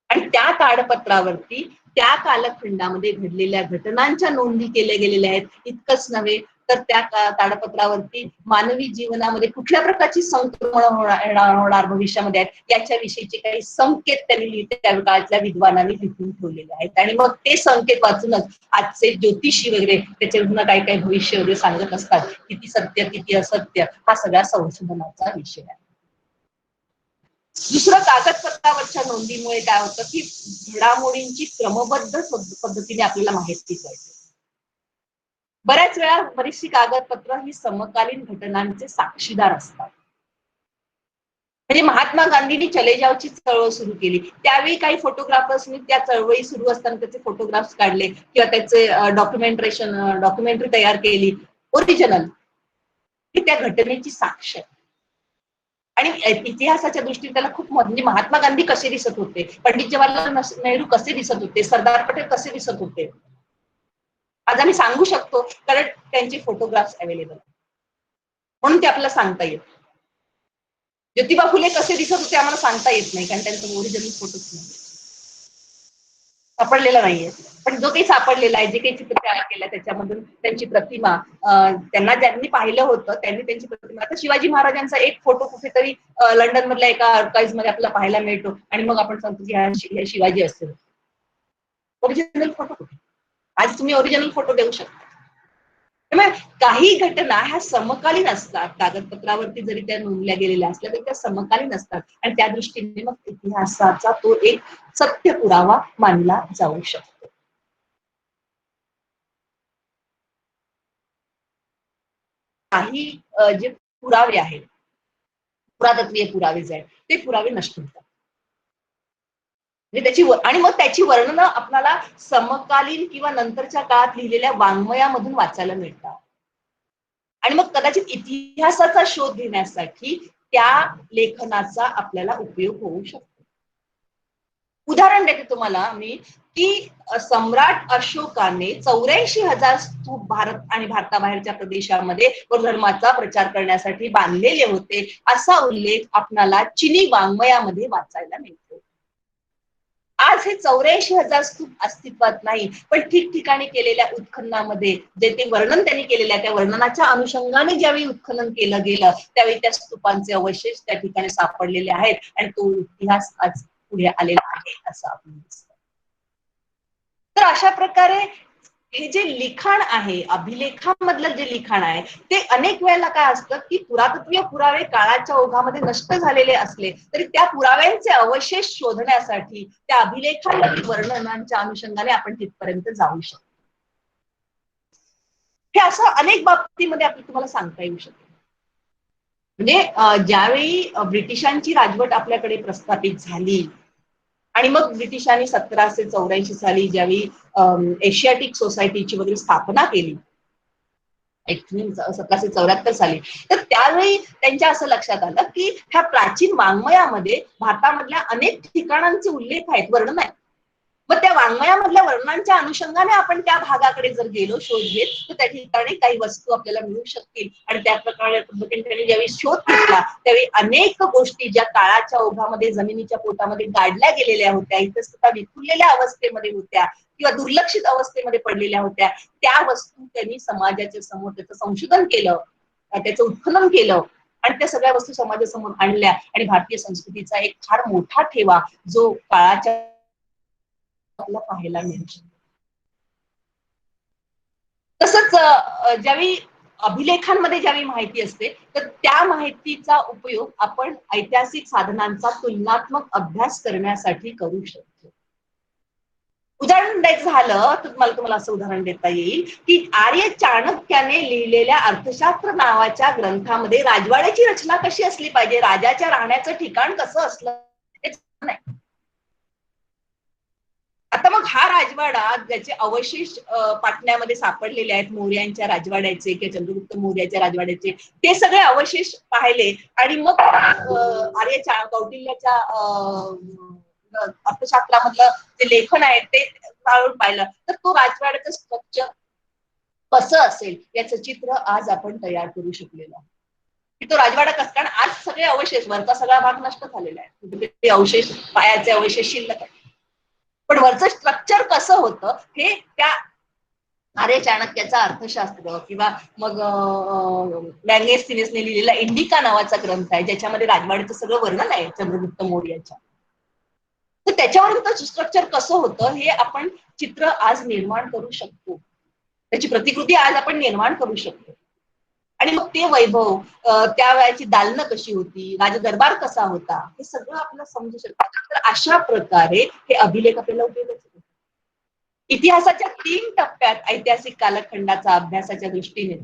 आणि त्या ताडपत्रावरती त्या कालखंडामध्ये घडलेल्या घटनांच्या नोंदी केल्या गेलेल्या आहेत. इतकंच नव्हे तर त्या ताडपत्रावरती मानवी जीवनामध्ये कुठल्या प्रकारची संक्रमण होणार भविष्यामध्ये आहेत याच्याविषयीचे काही संकेत त्यांनी त्या काळातल्या विद्वानांनी लिहून ठेवलेले आहेत. आणि मग ते संकेत वाचूनच आजचे ज्योतिषी वगैरे त्याच्यावरून काही काही भविष्य वगैरे सांगत असतात. किती सत्य किती असत्य हा सगळा संशोधनाचा विषय आहे. दुसरं, कागदपत्रावरच्या नोंदीमुळे काय होतं की घडामोडींची क्रमबद्ध पद्धतीने आपल्याला माहिती कळते. बऱ्याच वेळा बरीचशी कागदपत्र ही समकालीन घटनांचे साक्षीदार असतात. म्हणजे महात्मा गांधींनी चले जावची चळवळ सुरू केली त्यावेळी काही फोटोग्राफर्सनी त्या चळवळी सुरू असताना त्याचे फोटोग्राफ्स काढले किंवा त्याचे डॉक्युमेंटरी तयार केली ओरिजिनल, ही त्या घटनेची साक्ष आहे. आणि इतिहासाच्या दृष्टीने त्याला खूप म्हणजे महात्मा गांधी कसे दिसत होते, पंडित जवाहरलाल नेहरू कसे दिसत होते, सरदार पटेल कसे दिसत होते, आज आम्ही सांगू शकतो कारण त्यांचे फोटोग्राफ्स अवेलेबल, म्हणून ते आपल्याला सांगता येत. ज्योतिबा फुले कसे दिसत होते आम्हाला सांगता येत नाही कारण त्यांचा ओरिजिनल फोटोच नाही सापडलेला नाहीये. पण जो काही सापडलेला आहे, जे काही चित्र तयार केलं त्याच्यामधून त्यांची प्रतिमा, त्यांना ज्यांनी पाहिलं होतं त्यांनी त्यांची प्रतिमा. आता शिवाजी महाराजांचा एक फोटो कुठेतरी लंडन मधल्या एका आर्काइव्ह मध्ये आपल्याला पाहायला मिळतो आणि मग आपण सांगतो की हा शिवाजी असेल. ओरिजिनल फोटो कुठे? आज तुम्ही ओरिजिनल फोटो देऊ शकता. त्यामुळे काही घटना ह्या समकालीन असतात, कागदपत्रावरती जरी त्या नोंदल्या गेलेल्या असल्या तरी त्या समकालीन असतात आणि त्या दृष्टीने मग इतिहासाचा तो एक सत्य पुरावा मानला जाऊ शकतो. काही जे पुरावे आहेत, पुरातत्वीय पुरावे जे आहेत ते पुरावे नष्ट होतात. म्हणजे आणि मग त्याची वर्णनं आपल्याला समकालीन किंवा नंतरच्या काळात लिहिलेल्या वाङ्मयामधून वाचायला मिळतात. आणि मग कदाचित इतिहासाचा शोध घेण्यासाठी त्या लेखनाचा आपल्याला उपयोग होऊ शकतो. उदाहरण देते तुम्हाला मी की सम्राट अशोकाने 84,000 स्तूप भारत आणि भारताबाहेरच्या प्रदेशामध्ये धर्माचा प्रचार करण्यासाठी बांधलेले होते असा उल्लेख आपल्याला चिनी वाङ्मयामध्ये वाचायला मिळतो. आज हे 84,000 स्तूप अस्तित्वात नाही, पण ठिकठिकाणी केलेल्या उत्खननामध्ये जे ते वर्णन त्यांनी केलेलं आहे त्या वर्णनाच्या अनुषंगाने ज्यावेळी उत्खनन केलं गेलं त्यावेळी त्या स्तूपांचे अवशेष त्या ठिकाणी सापडलेले आहेत आणि तो इतिहास आज पुढे आलेला आहे असं आपण दिसतं. तर अशा प्रकारे हे जे लिखाण आहे, अभिलेखामधलं जे लिखाण आहे ते अनेक वेळेला काय असतं की पुरातत्वीय पुरावे काळाच्या ओघामध्ये नष्ट झालेले असले तरी त्या पुराव्यांचे अवशेष शोधण्यासाठी त्या अभिलेखांमधील वर्णनांच्या अनुषंगाने आपण तिथपर्यंत जाऊ शकतो. हे असं अनेक बाबतीमध्ये आपल्याला तुम्हाला सांगता येऊ शकते. म्हणजे ज्यावेळी ब्रिटिशांची राजवट आपल्याकडे प्रस्थापित झाली आणि मग ब्रिटिशांनी 1784 साली ज्यावेळी एशियाटिक सोसायटीची वगैरे स्थापना केली 1774 साली, तर त्यावेळी त्यांच्या असं लक्षात आलं की ह्या प्राचीन वाङ्मयामध्ये भारतामधल्या अनेक ठिकाणांचे उल्लेख आहेत, वर्णन आहे. मग त्या वाङ्मयामधल्या वर्णनांच्या अनुषंगाने आपण त्या भागाकडे जर गेलो शोध घेत तर त्या ठिकाणी काही वस्तू आपल्याला मिळू शकतील आणि त्या प्रकारे पद्धतीने ज्यावेळी शोध घेतला त्यावेळी अनेक गोष्टी ज्या काळाच्या ओघामध्ये जमिनीच्या पोटामध्ये गाडल्या गेलेल्या होत्या, इतस्ततः विखुरलेल्या अवस्थेमध्ये होत्या किंवा दुर्लक्षित अवस्थेमध्ये पडलेल्या होत्या, त्या वस्तू त्यांनी समाजाच्या समोर त्याचं संशोधन केलं, त्याचं उत्खनन केलं आणि त्या सगळ्या वस्तू समाजासमोर आणल्या आणि भारतीय संस्कृतीचा एक फार मोठा ठेवा जो काळाच्या आपल्याला पाहायला मिळू शकतो. तसंच ज्यावेळी अभिलेखांमध्ये ज्यावेळी माहिती असते तर त्या माहितीचा उपयोग आपण ऐतिहासिक साधनांचा तुलनात्मक अभ्यास करण्यासाठी करू शकतो. उदाहरण द्यायचं झालं तर तुम्हाला असं उदाहरण देता येईल की आर्य चाणक्याने लिहिलेल्या अर्थशास्त्र नावाच्या ग्रंथामध्ये राजवाड्याची रचना कशी असली पाहिजे, राजाच्या राहण्याचं ठिकाण कसं असलं नाही. आता मग हा राजवाडा ज्याचे अवशेष पाटण्यामध्ये सापडलेले आहेत मौर्यांच्या राजवाड्याचे किंवा चंद्रगुप्त मौर्याच्या राजवाड्याचे, ते सगळे अवशेष पाहिले आणि मग कौटिल्याच्या अर्थशास्त्रामधलं जे लेखन आहे ते चाळून पाहिलं तर तो राजवाड्याचं स्ट्रक्चर कसं असेल याचं चित्र आज आपण तयार करू शकलेलो आहे. तो राजवाडा कसं, कारण आज सगळे अवशेष वरचा सगळा भाग नष्ट झालेला आहे, ते अवशेष पायाचे अवशेष शिल्लक आहे, पण वरचं स्ट्रक्चर कसं होतं हे त्या आर्य चाणक्याचा अर्थशास्त्र किंवा मग मॅग्नेस्थिनिसने लिहिलेला इंडिका नावाचा ग्रंथ आहे ज्याच्यामध्ये राजवाड्याचं सगळं वर्णन आहे चंद्रगुप्त मौर्याच्या, तर त्याच्यावरून स्ट्रक्चर कसं होतं हे आपण चित्र आज निर्माण करू शकतो, त्याची प्रतिकृती आज आपण निर्माण करू शकतो आणि मग ते वैभव, त्या वेळेची दालनं कशी होती, राजदरबार कसा होता हे सगळं आपल्याला समजू शकतं. तर अशा प्रकारे हे अभिलेख आपल्याला उपयोगाचे होते. इतिहासाच्या 3 टप्प्यात ऐतिहासिक कालखंडाचा अभ्यासाच्या दृष्टीने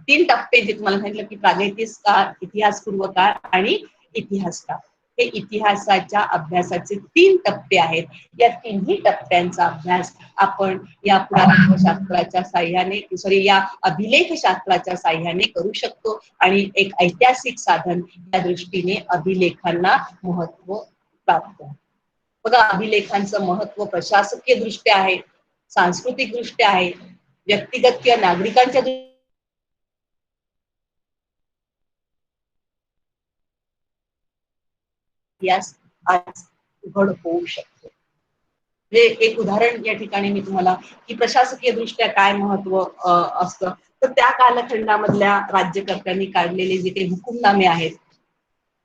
3 टप्पे जे तुम्हाला सांगितलं की प्रागैतिहासिक काळ, इतिहासपूर्व काळ आणि इतिहास काळ, हे इतिहासाच्या अभ्यासाचे 3 टप्पे आहेत. या तिन्ही टप्प्यांचा अभ्यास आपण या पुरातत्वशास्त्राच्या साह्याने या अभिलेख शास्त्राच्या साह्याने करू शकतो आणि एक ऐतिहासिक साधन या दृष्टीने अभिलेखांना महत्व प्राप्त आहे. बघा, अभिलेखांचं महत्व प्रशासकीय दृष्ट्या आहे, सांस्कृतिक दृष्ट्या आहे, व्यक्तिगत किंवा नागरिकांच्या इतिहास आज उघड होऊ शकतो. एक उदाहरण या ठिकाणी मी तुम्हाला की प्रशासकीय दृष्ट्या काय महत्व असतं तर त्या कालखंडामधल्या राज्यकर्त्यांनी काढलेले जे काही हुकुमनामे आहेत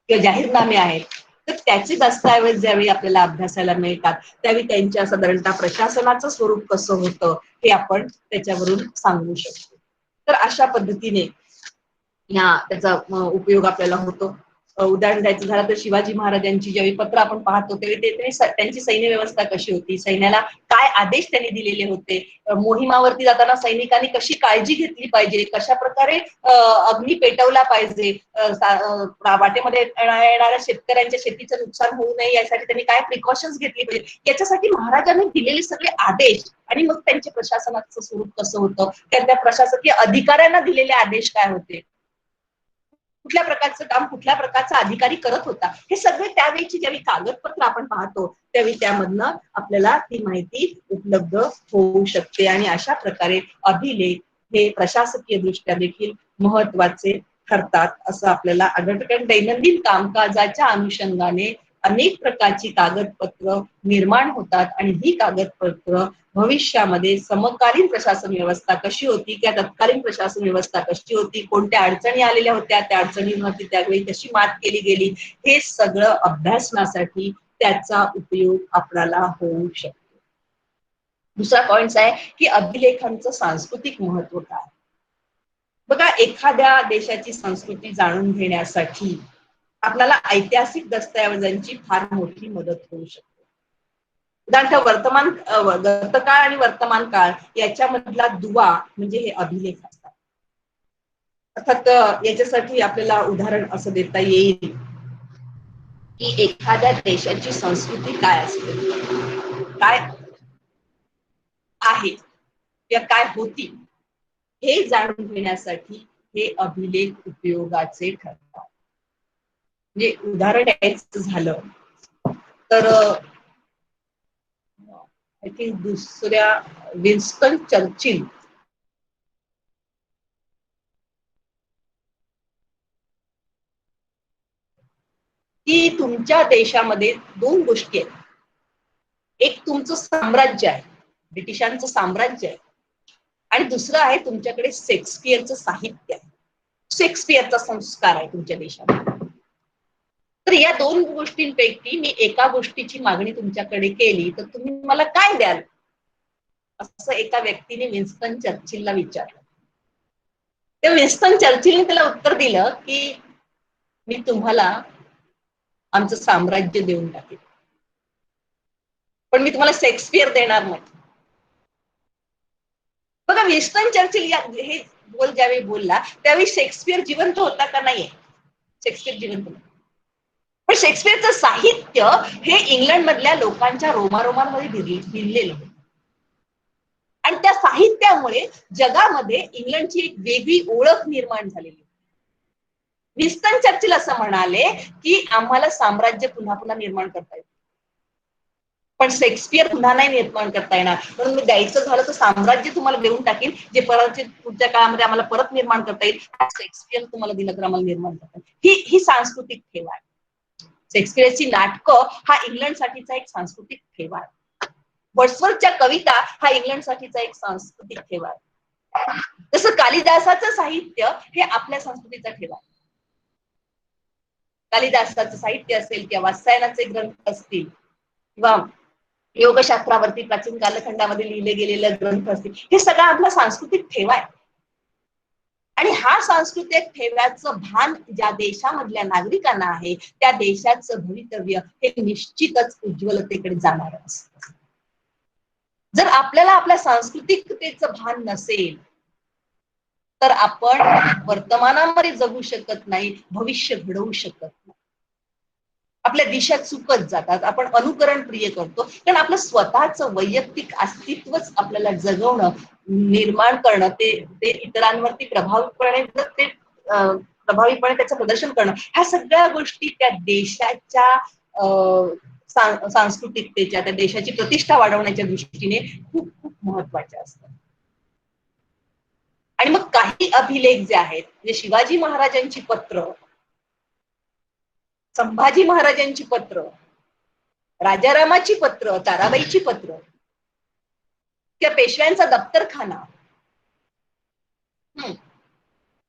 किंवा जाहीरनामे आहेत तर त्याचे दस्तऐवज ज्यावेळी आपल्याला अभ्यासाला मिळतात त्यावेळी त्यांच्या साधारणतः प्रशासनाचं स्वरूप कसं होतं हे आपण त्याच्यावरून सांगू शकतो. तर अशा पद्धतीने त्याचा उपयोग आपल्याला होतो. उदाहरण द्यायचं झालं तर शिवाजी महाराजांची ज्यावेळी पत्र आपण पाहतो त्यावेळी त्यांची सैन्य व्यवस्था कशी होती, सैन्याला काय आदेश त्यांनी दिलेले होते, मोहिमावरती जाताना सैनिकांनी कशी काळजी घेतली पाहिजे, कशा प्रकारे अग्नी पेटवला पाहिजे, वाटेमध्ये येणाऱ्या शेतकऱ्यांच्या शेतीचं नुकसान होऊ नये यासाठी त्यांनी काय प्रिकॉशन्स घेतली पाहिजे, याच्यासाठी महाराजांनी दिलेले सगळे आदेश आणि मग त्यांच्या प्रशासनाचं स्वरूप कसं होतं, त्या प्रशासकीय अधिकाऱ्यांना दिलेले आदेश काय होते, कुठल्या प्रकारचं काम कुठल्या प्रकारचा अधिकारी करत होता, हे सगळे त्यावेळीची ज्यावेळी कागदपत्र आपण पाहतो त्यावेळी त्यामधनं आपल्याला ती माहिती उपलब्ध होऊ शकते आणि अशा प्रकारे अभिलेख हे प्रशासकीय दृष्ट्या देखील महत्वाचे ठरतात असं आपल्याला आढळतं. कारण दैनंदिन कामकाजाच्या अनुषंगाने अनेक प्रकारची कागदपत्र निर्माण होतात आणि ही कागदपत्र भविष्यामध्ये समकालीन प्रशासन व्यवस्था कशी होती किंवा तत्कालीन प्रशासन व्यवस्था कशी होती, कोणत्या अडचणी आलेल्या होत्या, त्या अडचणींवरती त्यावेळी कशी मात केली गेली, हे सगळं अभ्यासण्यासाठी त्याचा उपयोग आपल्याला होऊ शकतो. दुसरा पॉइंट आहे की अभिलेखांचं सांस्कृतिक महत्व काय. बघा, एखाद्या देशाची संस्कृती जाणून घेण्यासाठी आपल्याला ऐतिहासिक दस्तऐवजांची फार मोठी मदत होऊ शकते. उदाहरणार्थ वर्तमान गतकाळ आणि वर्तमान काळ याच्यामधला दुवा म्हणजे हे अभिलेख असतात. अर्थात याच्यासाठी आपल्याला उदाहरण असं देता येईल की एखाद्या देशाची संस्कृती काय असते, काय आहे किंवा काय होती, हे जाणून घेण्यासाठी हे अभिलेख उपयोगाचे ठरतात. म्हणजे उदाहरण द्यायचं झालं तर आय थिंक दुसऱ्या विन्स्टन चर्चिल की तुमच्या देशामध्ये दोन गोष्टी आहेत. एक तुमचं साम्राज्य आहे, ब्रिटिशांचं साम्राज्य आहे, आणि दुसरं आहे तुमच्याकडे शेक्सपियरचं साहित्य आहे, शेक्सपियरचा संस्कार आहे तुमच्या देशामध्ये. तर या दोन गोष्टींपैकी मी एका गोष्टीची मागणी तुमच्याकडे केली तर तुम्ही मला काय द्याल, असं एका व्यक्तीने विन्स्टन चर्चिलला विचारलं. तर विन्स्टन चर्चिलने त्याला उत्तर दिलं की मी तुम्हाला आमचं साम्राज्य देऊन टाकेल, पण मी तुम्हाला शेक्सपियर देणार नाही. बघा, विन्स्टन चर्चिल हे बोल ज्यावेळी बोलला त्यावेळी शेक्सपियर जिवंत होता का? नाहीये, शेक्सपियर जिवंत नाही. पण शेक्सपियरचं साहित्य हे इंग्लंड मधल्या लोकांच्या रोमारोमांमध्ये भिनलेलं होतं आणि त्या साहित्यामुळे जगामध्ये इंग्लंडची एक वेगळी ओळख निर्माण झालेली. विन्स्टन चर्चिल असं म्हणाले की आम्हाला साम्राज्य पुन्हा पुन्हा निर्माण करता येईल, पण शेक्सपियर पुन्हा नाही निर्माण करता येणार, म्हणून मी द्यायचं झालं तर साम्राज्य तुम्हाला देऊन टाकेल, जे परत पुढच्या काळामध्ये आम्हाला परत निर्माण करता येईल. शेक्सपियर तुम्हाला दिलं तर आम्हाला निर्माण करता येईल. ही सांस्कृतिक ठेवा आहे. शेक्सपियरची नाटकं हा इंग्लंडसाठीचा एक सांस्कृतिक ठेवा आहे. वर्ड्सवर्थच्या कविता हा इंग्लंडसाठीचा एक सांस्कृतिक ठेवा आहे. तसं कालिदासाचं साहित्य हे आपल्या संस्कृतीचा ठेवा आहे. कालिदासाचं साहित्य असेल किंवा वात्सायनाचे ग्रंथ असतील किंवा योगशास्त्रावरती प्राचीन कालखंडामध्ये लिहिले गेलेले ग्रंथ असतील, हे सगळं आपला सांस्कृतिक ठेवा आहे. आणि हा सांस्कृतिक ठेव्याचं भान ज्या देशामधल्या नागरिकांना आहे त्या देशाचं भवितव्य हे निश्चितच उज्ज्वलतेकडे जाणार असतं. जर आपल्याला आपल्या सांस्कृतिकतेचं भान नसेल तर आपण वर्तमानामध्ये जगू शकत नाही, भविष्य घडवू शकत नाही. आपल्या दिशा चुकत जातात, आपण अनुकरण प्रिय करतो, कारण आपलं स्वतःचं वैयक्तिक अस्तित्वच आपल्याला जगवणं, निर्माण करणं, ते इतरांवरती प्रभावीपणे त्याचं प्रदर्शन करणं, ह्या सगळ्या गोष्टी त्या देशाच्या सांस्कृतिकतेच्या, त्या देशाची प्रतिष्ठा वाढवण्याच्या दृष्टीने खूप खूप महत्वाच्या असतात. आणि मग काही अभिलेख जे आहेत, म्हणजे शिवाजी महाराजांची पत्र, संभाजी महाराजांची पत्र, राजारामाची पत्र, ताराबाईची पत्र किंवा पेशव्यांचा दप्तरखाना,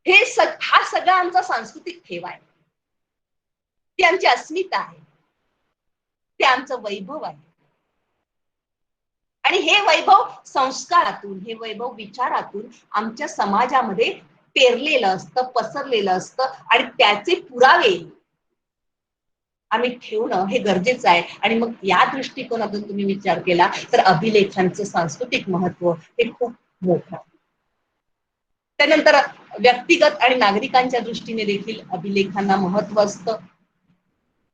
हा सगळा आमचा सांस्कृतिक ठेवा आहे. ती आमची अस्मिता आहे, ते आमचं वैभव आहे. आणि हे वैभव संस्कारातून, हे वैभव विचारातून आमच्या समाजामध्ये पेरलेलं असतं, पसरलेलं असतं आणि त्याचे पुरावे आम्ही ठेवणं हे गरजेचं आहे. आणि मग या दृष्टिकोनातून तुम्ही विचार केला तर अभिलेखांचं सांस्कृतिक महत्व हे खूप मोठं. त्यानंतर व्यक्तिगत आणि नागरिकांच्या दृष्टीने देखील अभिलेखांना महत्व असतं.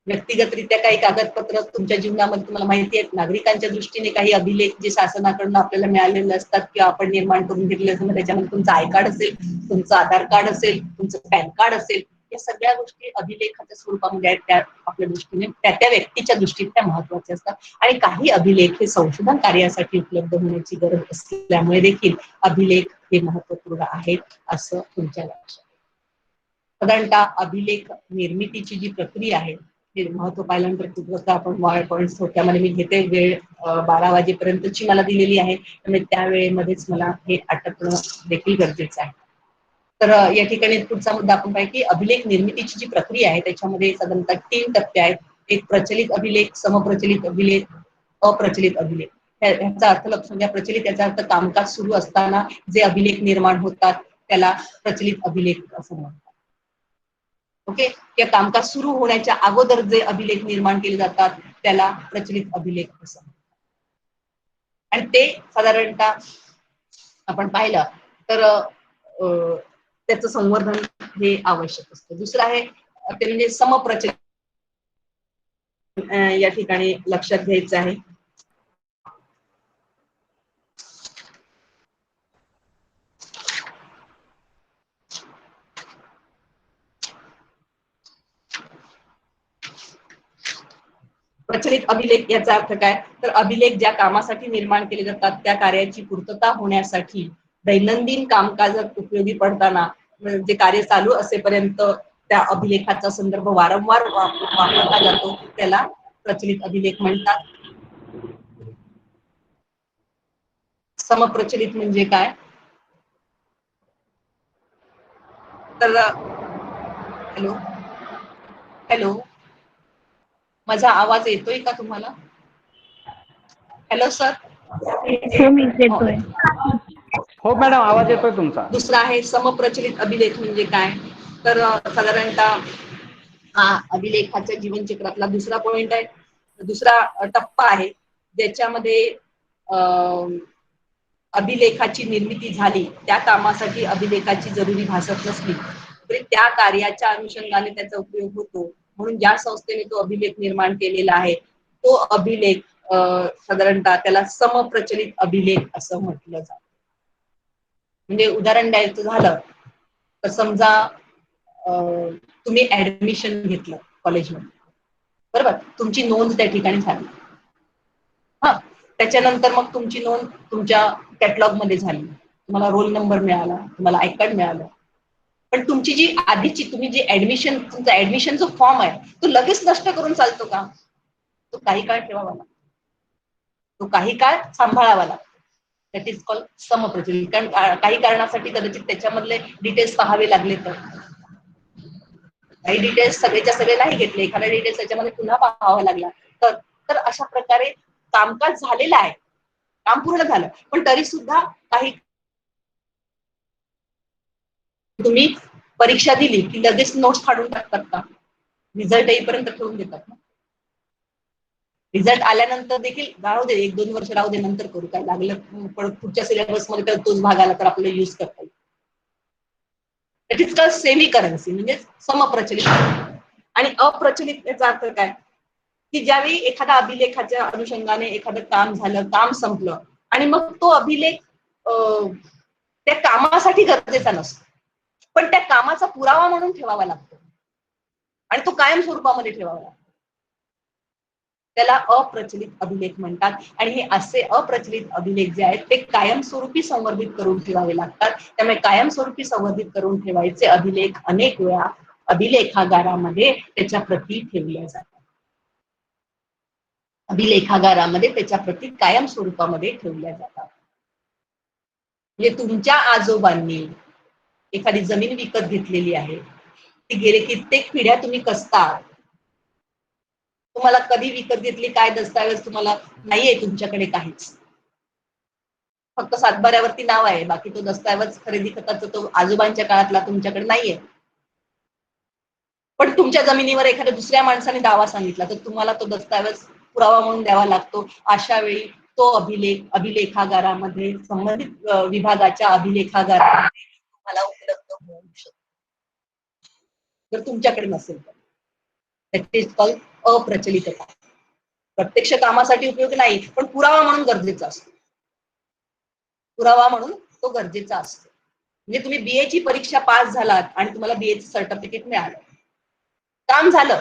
व्यक्तिगतरित्या काही कागदपत्र तुमच्या जीवनामध्ये तुम्हाला माहिती आहेत, नागरिकांच्या दृष्टीने काही अभिलेख जे शासनाकडून आपल्याला मिळालेले असतात किंवा आपण निर्माण करून घेतले असतात. त्याच्यामध्ये तुमचं आय कार्ड असेल, तुमचं आधार कार्ड असेल, तुमचं पॅन कार्ड असेल, या सगळ्या गोष्टी अभिलेखाच्या स्वरूपामध्ये आहेत. त्या आपल्या दृष्टीने त्या व्यक्तीच्या दृष्टीने त्या महत्वाच्या असतात. आणि काही अभिलेख हे संशोधन कार्यासाठी उपलब्ध होण्याची गरज असल्यामुळे देखील अभिलेख हे महत्वपूर्ण आहेत असं तुमच्या लक्षात. साधारणतः अभिलेख निर्मितीची जी प्रक्रिया आहे हे महत्व पाहिल्यानंतर खूप आपण पॉईंट्स थोडक्यामध्ये मी घेते. वेळ 12 वाजेपर्यंतची मला दिलेली आहे, त्यामुळे त्या वेळेमध्येच मला हे आटपणं देखील गरजेचं आहे. तर या ठिकाणी पुढचा मुद्दा आपण पाहिजे की अभिलेख निर्मितीची जी प्रक्रिया आहे त्याच्यामध्ये साधारणतः 3 टप्पे आहेत. एक प्रचलित अभिलेख, समप्रचलित अभिलेख, अप्रचलित अभिलेख. ह्याचा अर्थ लक्षात घ्या. प्रचलित याचा अर्थ कामकाज सुरू असताना जे अभिलेख निर्माण होतात त्याला प्रचलित अभिलेख असं म्हणतात. ओके, त्या कामकाज सुरू होण्याच्या अगोदर जे अभिलेख निर्माण केले जातात त्याला प्रचलित अभिलेख असं म्हणतात. आणि ते साधारणतः आपण पाहिलं तर त्याचं संवर्धन हे आवश्यक असतं. दुसरं आहे ते म्हणजे समप्रचलित. या ठिकाणी लक्षात घ्यायचं आहे प्रचलित अभिलेख याचा अर्थ काय, तर अभिलेख ज्या कामासाठी निर्माण केले जातात त्या कार्याची पूर्तता होण्यासाठी दैनंदिन कामकाजात उपयोगी पडताना जे कार्य चालू असेपर्यंत त्या अभिलेखाचा संदर्भ वारंवार वापरला जातो त्याला प्रचलित अभिलेख म्हणतात. समप्रचलित म्हणजे काय, तर हॅलो हॅलो माझा आवाज येतोय का तुम्हाला? Hello sir. हो मॅडम, आवाज येतोय तुमचा. दुसरा आहे समप्रचलित अभिलेख म्हणजे काय, तर साधारणतः अभिलेखाच्या जीवनचक्रातला दुसरा पॉइंट आहे, दुसरा टप्पा आहे ज्याच्यामध्ये अभिलेखाची निर्मिती झाली, त्या कामासाठी अभिलेखाची जरुरी भासत नसली तरी त्या कार्याच्या अनुषंगाने त्याचा उपयोग होतो, म्हणून ज्या संस्थेने तो अभिलेख निर्माण केलेला आहे तो अभिलेख साधारणतः त्याला समप्रचलित अभिलेख असं म्हटलं जातं. म्हणजे उदाहरण द्यायचं झालं तर समजा तुम्ही ऍडमिशन घेतलं कॉलेजमध्ये, बरोबर, तुमची नोंद त्या ठिकाणी झाली. हा, त्याच्यानंतर मग तुमची नोंद तुमच्या कॅटलॉग मध्ये झाली, तुम्हाला रोल नंबर मिळाला, तुम्हाला आय कार्ड मिळालं. पण तुमची जी आधीची तुम्ही जी तुमचा ऍडमिशन जो फॉर्म आहे तो लगेच नष्ट करून चालतो का? तो काही काळ ठेवावा लागतो, तो काही काळ सांभाळावा लागतो. दॅट इज कॉल्ड समप्रचलित. कारण काही कारणासाठी कदाचित त्याच्यामधले डिटेल्स पाहावे लागले तर काही डिटेल्स सगळेच्या सगळे नाही घेतले, एखादा डिटेल्स त्याच्यामध्ये पुन्हा पाहावा लागला तर अशा प्रकारे कामकाज झालेलं आहे, काम पूर्ण झालं, पण तरी सुद्धा काही तुम्ही परीक्षा दिली की लगेच नोट्स काढून टाकतात का? रिझल्ट येईपर्यंत ठेवून देतात ना. रिझल्ट आल्यानंतर देखील राहू दे, 1-2 वर्ष राहू दे, नंतर करू, काय लागलं पण पुढच्या सिलेबस मध्ये तोच भाग आला तर आपल्याला युज करता येईल. It is called semi currency म्हणजे समप्रचलित. आणि अप्रचलित याचा अर्थ काय की ज्यावेळी एखादा अभिलेखाच्या अनुषंगाने एखादं काम झालं, काम संपलं आणि मग तो अभिलेख त्या कामासाठी गरजेचा नसतो, पण त्या कामाचा पुरावा म्हणून ठेवावा लागतो आणि तो कायम स्वरूपामध्ये ठेवावा लागतो, त्याला अप्रचलित अभिलेख म्हणतात. आणि हे असे अप्रचलित अभिलेख जे आहेत ते कायमस्वरूपी संवर्धित करून ठेवावे लागतात. त्यामुळे कायमस्वरूपी संवर्धित करून ठेवायचे अभिलेख अनेक वेळा अभिलेखागारामध्ये त्याच्या प्रती ठेवल्या जातात. अभिलेखागारामध्ये त्याच्या प्रती कायम स्वरूपामध्ये ठेवल्या जातात. म्हणजे तुमच्या आजोबांनी एखादी जमीन विकत घेतलेली आहे, ती गेले कित्येक पिढ्या तुम्ही कसता, तुम्हाला कधी विकत घेतली, काय दस्तावेज तुम्हाला नाहीये तुमच्याकडे काहीच, फक्त सातबाऱ्यावरती नाव आहे, बाकी तो दस्तावेज खरेदी खताचा तो आजोबांच्या काळातला तुमच्याकडे नाहीये. पण तुमच्या जमिनीवर एखाद्या दुसऱ्या माणसाने दावा सांगितला तर तुम्हाला तो दस्तावेज पुरावा म्हणून द्यावा लागतो. अशा वेळी तो अभिलेखागारामध्ये संबंधित विभागाच्या अभिलेखागारामध्ये तुम्हाला उपलब्ध होऊ शकतो जर तुमच्याकडे नसेल तर. दॅट इज कॉल्ड अप्रचलितता. प्रत्यक्ष कामासाठी उपयोग नाही, पण पुरावा म्हणून गरजेचा असतो, पुरावा म्हणून तो गरजेचा असतो. म्हणजे तुम्ही बीए ची परीक्षा पास झालात आणि तुम्हाला बीएचं सर्टिफिकेट मिळालं, काम झालं,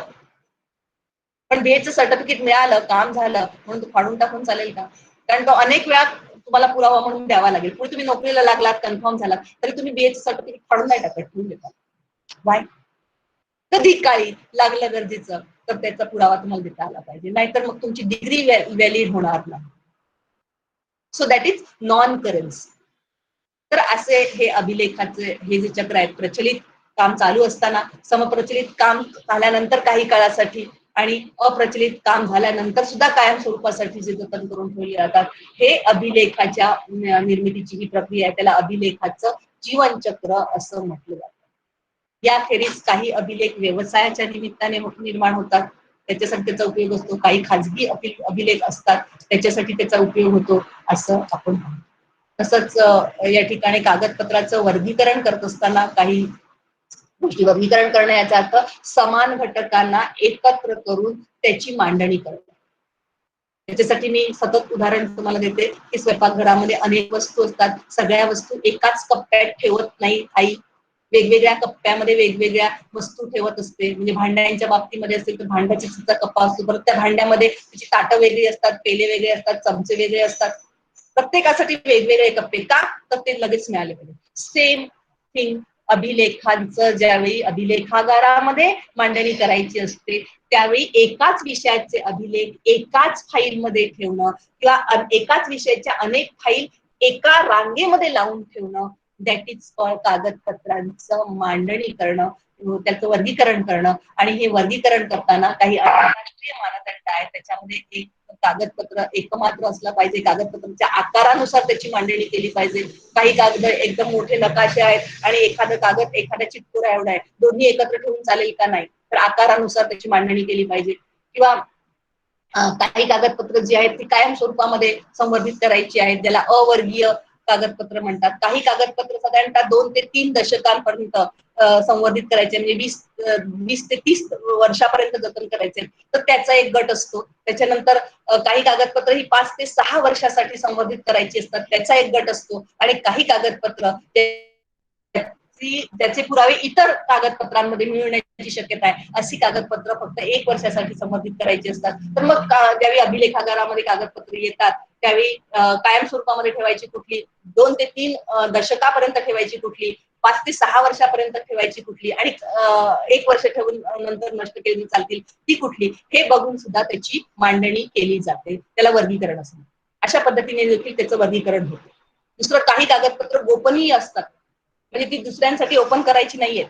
पण बीएचं सर्टिफिकेट मिळालं, काम झालं म्हणून तो फाडून टाकून चालेल का? कारण तो अनेक वेळा तुम्हाला पुरावा म्हणून द्यावा लागेल. पुढे तुम्ही नोकरीला लागलात, कन्फर्म झालात, तरी तुम्ही बीएचं सर्टिफिकेट फाडून नाही टाकत, ठेवून देतात. वाय? कधी काळी लागलं गरजेचं तर त्याचा पुरावा तुम्हाला देता आला पाहिजे, नाहीतर मग तुमची डिग्री व्हॅलिड होणार नाही. So that is non currency. तर असे हे अभिलेखाचे हे जे चक्र आहेत, प्रचलित काम चालू असताना, समप्रचलित काम झाल्यानंतर काही काळासाठी आणि अप्रचलित काम झाल्यानंतर सुद्धा कायम स्वरूपासाठी जे जतन करून ठेवले जातात, हे अभिलेखाच्या निर्मितीची ही प्रक्रिया आहे, त्याला अभिलेखाचं जीवनचक्र असं म्हटलं जातं. याखेरीज काही अभिलेख व्यवसायाच्या निमित्ताने निर्माण होतात, त्याच्यासाठी त्याचा उपयोग असतो. काही खाजगी अभिलेख असतात, त्याच्यासाठी त्याचा उपयोग होतो, असं आपण म्हणतो. तसंच या ठिकाणी कागदपत्राचं वर्गीकरण करत असताना काही गोष्टी वर्गीकरण करणं याचा अर्थ समान घटकांना एकत्र करून त्याची मांडणी करणं. त्याच्यासाठी मी सतत उदाहरण तुम्हाला देते की स्वयंपाकघरामध्ये अनेक वस्तू असतात, सगळ्या वस्तू एकाच कप्प्यात ठेवत नाही आई, वेगवेगळ्या कप्प्यामध्ये वेगवेगळ्या वस्तू ठेवत असते. म्हणजे भांड्यांच्या बाबतीमध्ये असेल तर भांड्याचा कप्पा असतो, परत त्या भांड्यामध्ये त्याची ताटं वेगळी असतात, पेले वेगळे असतात, चमचे वेगळे असतात, प्रत्येकासाठी वेगवेगळे कप्पे. का? तर ते लगेच मिळाले पाहिजे. सेम थिंग अभिलेखांचं ज्यावेळी अभिलेखागारामध्ये मांडणी करायची असते, त्यावेळी एकाच विषयाचे अभिलेख एकाच फाईलमध्ये ठेवणं किंवा एकाच विषयाच्या अनेक फाईल एका रांगेमध्ये लावून ठेवणं, दॅट इज कॉल्ड कागदपत्रांचं मांडणी करणं, त्याचं वर्गीकरण करणं. आणि हे वर्गीकरण करताना काही आंतरराष्ट्रीय मानदंड आहेत, त्याच्यामध्ये एक कागदपत्र एकमात्र असलं पाहिजे, कागदपत्राच्या आकारानुसार त्याची मांडणी केली पाहिजे. काही कागद एकदम मोठे नकाशे आहेत आणि एखादं कागद एखाद्या चिटकुरा एवढा आहे, दोन्ही एकत्र ठेवून चालेल का? नाही. तर आकारानुसार त्याची मांडणी केली पाहिजे. किंवा काही कागदपत्र जी आहेत ती कायम स्वरूपामध्ये संवर्धित करायची आहेत, ज्याला अवर्गीय कागदपत्र म्हणतात. काही कागदपत्र साधारणतः 2 ते 3 दशकांपर्यंत संवर्धित करायचे, म्हणजे 20 ते 30 वर्षापर्यंत जतन करायचे, तर त्याचा एक गट असतो. त्याच्यानंतर काही कागदपत्र ही 5 ते 6 वर्षासाठी संवर्धित करायची असतात, त्याचा एक गट असतो. आणि काही कागदपत्र त्याचे पुरावे इतर कागदपत्रांमध्ये मिळण्याची शक्यता आहे, अशी कागदपत्र फक्त 1 वर्षासाठी संवर्धित करायची असतात. तर मग ज्यावेळी अभिलेखागारामध्ये कागदपत्र येतात त्यावेळी कायम स्वरूपामध्ये ठेवायची कुठली, 2 ते 3 दशकापर्यंत ठेवायची कुठली, 5 ते 6 वर्षापर्यंत ठेवायची कुठली, आणि 1 वर्ष ठेवून नंतर नष्ट केली चालतील ती कुठली, हे बघून सुद्धा त्याची मांडणी केली जाते. त्याला वर्गीकरण असतं. अशा पद्धतीने देखील त्याचं वर्गीकरण होतं. दुसरं, काही कागदपत्र गोपनीय असतात, म्हणजे ती दुसऱ्यांसाठी ओपन करायची नाहीये,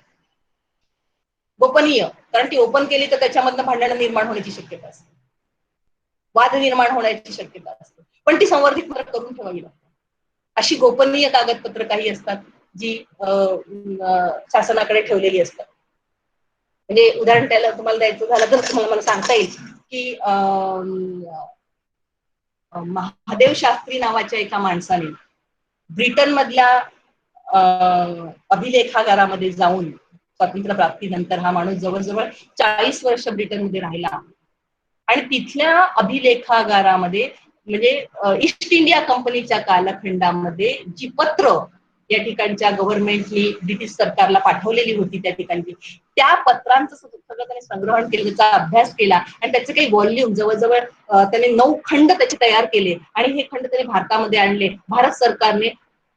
गोपनीय. कारण ती ओपन केली तर त्याच्यामधनं भांडणं निर्माण होण्याची शक्यता असते, वाद निर्माण होण्याची शक्यता असते, पण ती संवर्धित करून ठेवावी लागतात. अशी गोपनीय कागदपत्र काही असतात जी शासनाकडे ठेवलेली असतात. म्हणजे उदाहरण त्याला तुम्हाला द्यायचं झालं तर तुम्हाला मला सांगता येईल की महादेव शास्त्री नावाच्या एका माणसाने ब्रिटन मधल्या अभिलेखागारामध्ये जाऊन, स्वातंत्र्य प्राप्तीनंतर हा माणूस जवळजवळ 40 वर्ष ब्रिटनमध्ये राहिला आणि तिथल्या अभिलेखागारामध्ये म्हणजे ईस्ट इंडिया कंपनीच्या कालखंडामध्ये जी पत्र या ठिकाणच्या गव्हर्नमेंटनी ब्रिटिश सरकारला पाठवलेली होती, त्या ठिकाणी त्या पत्रांचं सगळं त्याने संग्रहण केलं, त्याचा अभ्यास केला आणि त्याचे काही व्हॉल्यूम जवळजवळ त्याने 9 खंड त्याचे तयार केले आणि हे खंड त्याने भारतामध्ये आणले. भारत सरकारने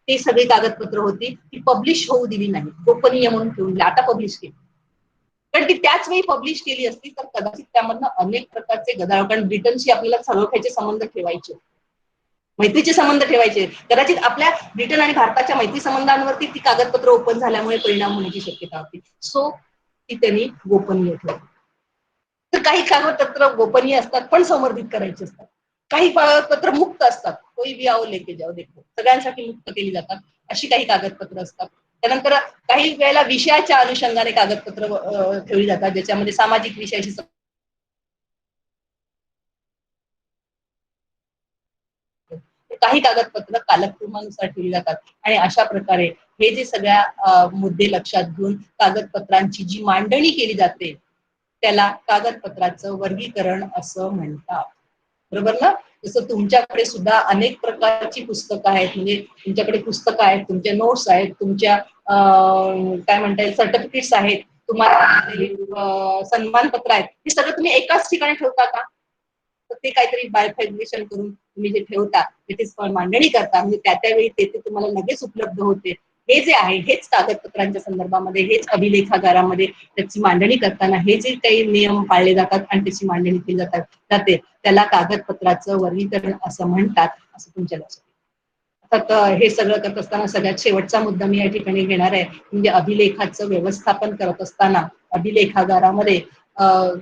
ती सगळी कागदपत्र होती ती पब्लिश होऊ दिली नाही, गोपनीय म्हणून ठेवून दिली. आता पब्लिश केली, कारण ती त्याच वेळी पब्लिश केली असती तर कदाचित त्यामधनं अनेक प्रकारचे गदारोळ, कारण ब्रिटनशी आपल्याला सलोख्याचे संबंध ठेवायचे, मैत्रीचे संबंध ठेवायचे, कदाचित आपल्या ब्रिटन आणि भारताच्या मैत्री संबंधांवरती ती कागदपत्र ओपन झाल्यामुळे परिणाम होण्याची शक्यता होती. सो ती त्यांनी गोपनीय ठेवली. तर काही कागदपत्र गोपनीय असतात पण संवर्धित करायचे असतात, काही कागदपत्र मुक्त असतात, कोई भी आओ लेके जाओ देखो, सगळ्यांसाठी मुक्त केली जातात, अशी काही कागदपत्र असतात. त्यानंतर काही वेळेला विषयाच्या अनुषंगाने कागदपत्र ठेवली जातात, ज्याच्यामध्ये सामाजिक विषयाशी काही कागदपत्र कालक्रमानुसार ठेवली जातात. आणि अशा प्रकारे हे जे सगळ्या मुद्दे लक्षात घेऊन कागदपत्रांची जी मांडणी केली जाते त्याला कागदपत्राचं वर्गीकरण असं म्हणतात. बरोबर ना? जसं तुमच्याकडे सुद्धा अनेक प्रकारची पुस्तकं आहेत, म्हणजे तुमच्याकडे पुस्तकं आहेत, तुमच्या नोट्स आहेत, तुमच्या काय म्हणता येईल सर्टिफिकेट्स आहेत, तुम्हाला सन्मानपत्र आहेत, हे सगळं तुम्ही एकाच ठिकाणी ठेवता का? तर ते काहीतरी बायफॅग्रेशन करून तुम्ही जे ठेवता, तिथे मांडणी करता, म्हणजे त्या त्यावेळी तेथे तुम्हाला लगेच उपलब्ध होते. हे जे आहे हेच कागदपत्रांच्या संदर्भामध्ये, हेच अभिलेखागारामध्ये त्याची मांडणी करताना हे जे काही नियम पाळले जातात आणि त्याची मांडणी केली जाते त्याला कागदपत्राचं वर्गीकरण असं म्हणतात, असं तुमच्या लक्षात. आता हे सगळं करत असताना सगळ्यात शेवटचा मुद्दा मी या ठिकाणी घेणार आहे, म्हणजे अभिलेखाचं व्यवस्थापन करत असताना अभिलेखागारामध्ये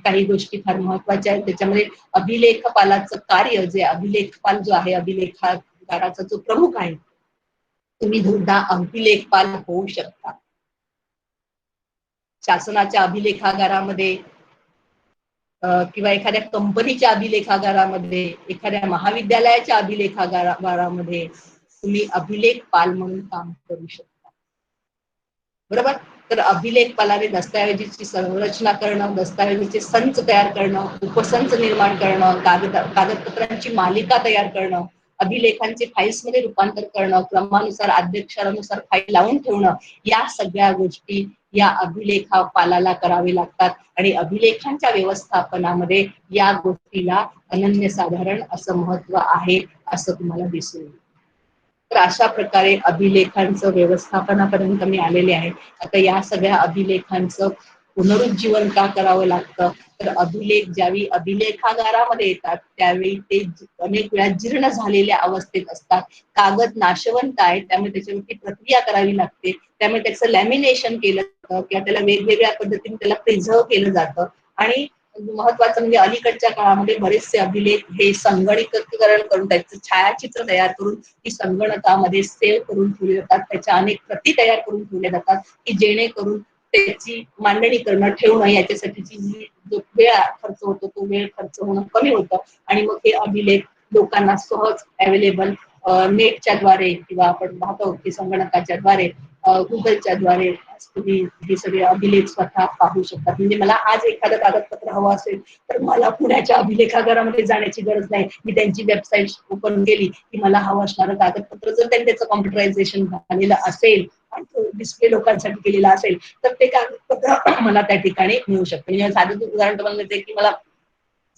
काही गोष्टी फार महत्वाच्या आहेत. त्याच्यामध्ये अभिलेखपालाचं कार्य, जे अभिलेखपाल जो आहे, अभिलेखागाराचा जो प्रमुख आहे, तुम्ही सुद्धा अभिलेखपाल होऊ शकता. शासनाच्या अभिलेखागारामध्ये किंवा एखाद्या कंपनीच्या अभिलेखागारामध्ये, एखाद्या महाविद्यालयाच्या अभिलेखागारामध्ये तुम्ही अभिलेखपाल म्हणून काम करू शकता. बरोबर. तर अभिलेखपालाने दस्तऐवजीची संरचना करणं, दस्तऐवजीचे संच तयार करणं, उपसंच निर्माण करणं, कागदपत्रांची मालिका तयार करणं, अभिलेखांचे फाईल्समध्ये रूपांतर करणं, क्रमानुसार अध्यक्षानुसार फाईल लावून ठेवणं, या सगळ्या गोष्टी या अभिलेखपालाला करावे लागतात. आणि अभिलेखांच्या व्यवस्थापनामध्ये या गोष्टीला अनन्यसाधारण असं महत्व आहे, असं तुम्हाला दिसून येईल. तर अशा प्रकारे अभिलेखांचं व्यवस्थापनापर्यंत मी आलेले आहे. आता या सगळ्या अभिलेखांचं पुनरुज्जीवन का करावं लागतं, तर अभिलेख ज्यावेळी अभिलेखागारामध्ये येतात त्यावेळी ते अनेक वेळा जीर्ण झालेल्या अवस्थेत असतात. कागद नाशवंत आहे, त्यामुळे त्याच्यावरती प्रक्रिया करावी लागते, त्यामुळे त्याचं लॅमिनेशन केलं जातं किंवा त्याला वेगवेगळ्या पद्धतीने त्याला प्रिझर्व केलं जातं. आणि महत्वाचं म्हणजे अलीकडच्या काळामध्ये बरेचसे अभिलेख हे संगणकीकरण करून त्याचं छायाचित्र तयार करून ती संगणकामध्ये सेव्ह करून ठेवली जातात. त्याच्या अनेक प्रती तयार करून ठेवल्या जातात की जेणेकरून त्याची मांडणी करणं, ठेवणं याच्यासाठीची जो वेळ खर्च होतो तो वेळ खर्च होणं कमी होतं. आणि मग हे अभिलेख लोकांना सहज अवेलेबल नेटच्या द्वारे किंवा आपण पाहतो की संगणकाच्या द्वारे, गुगलच्या द्वारे तुम्ही हे सगळे अभिलेख स्वतः पाहू शकतात. म्हणजे मला आज एखादं कागदपत्र हवं असेल तर मला पुण्याच्या अभिलेखागारामध्ये जाण्याची गरज नाही. मी त्यांची वेबसाईट ओपन केली की मला हवं असणारं कागदपत्र जर त्यांनी त्याचं कॉम्प्युटरायझेशन झालेलं असेल, डिस्प्ले लोकांसाठी केलेला असेल, तर ते कागदपत्र मला त्या ठिकाणी मिळू शकते. म्हणजे साधं उदाहरण तुम्हाला देते की मला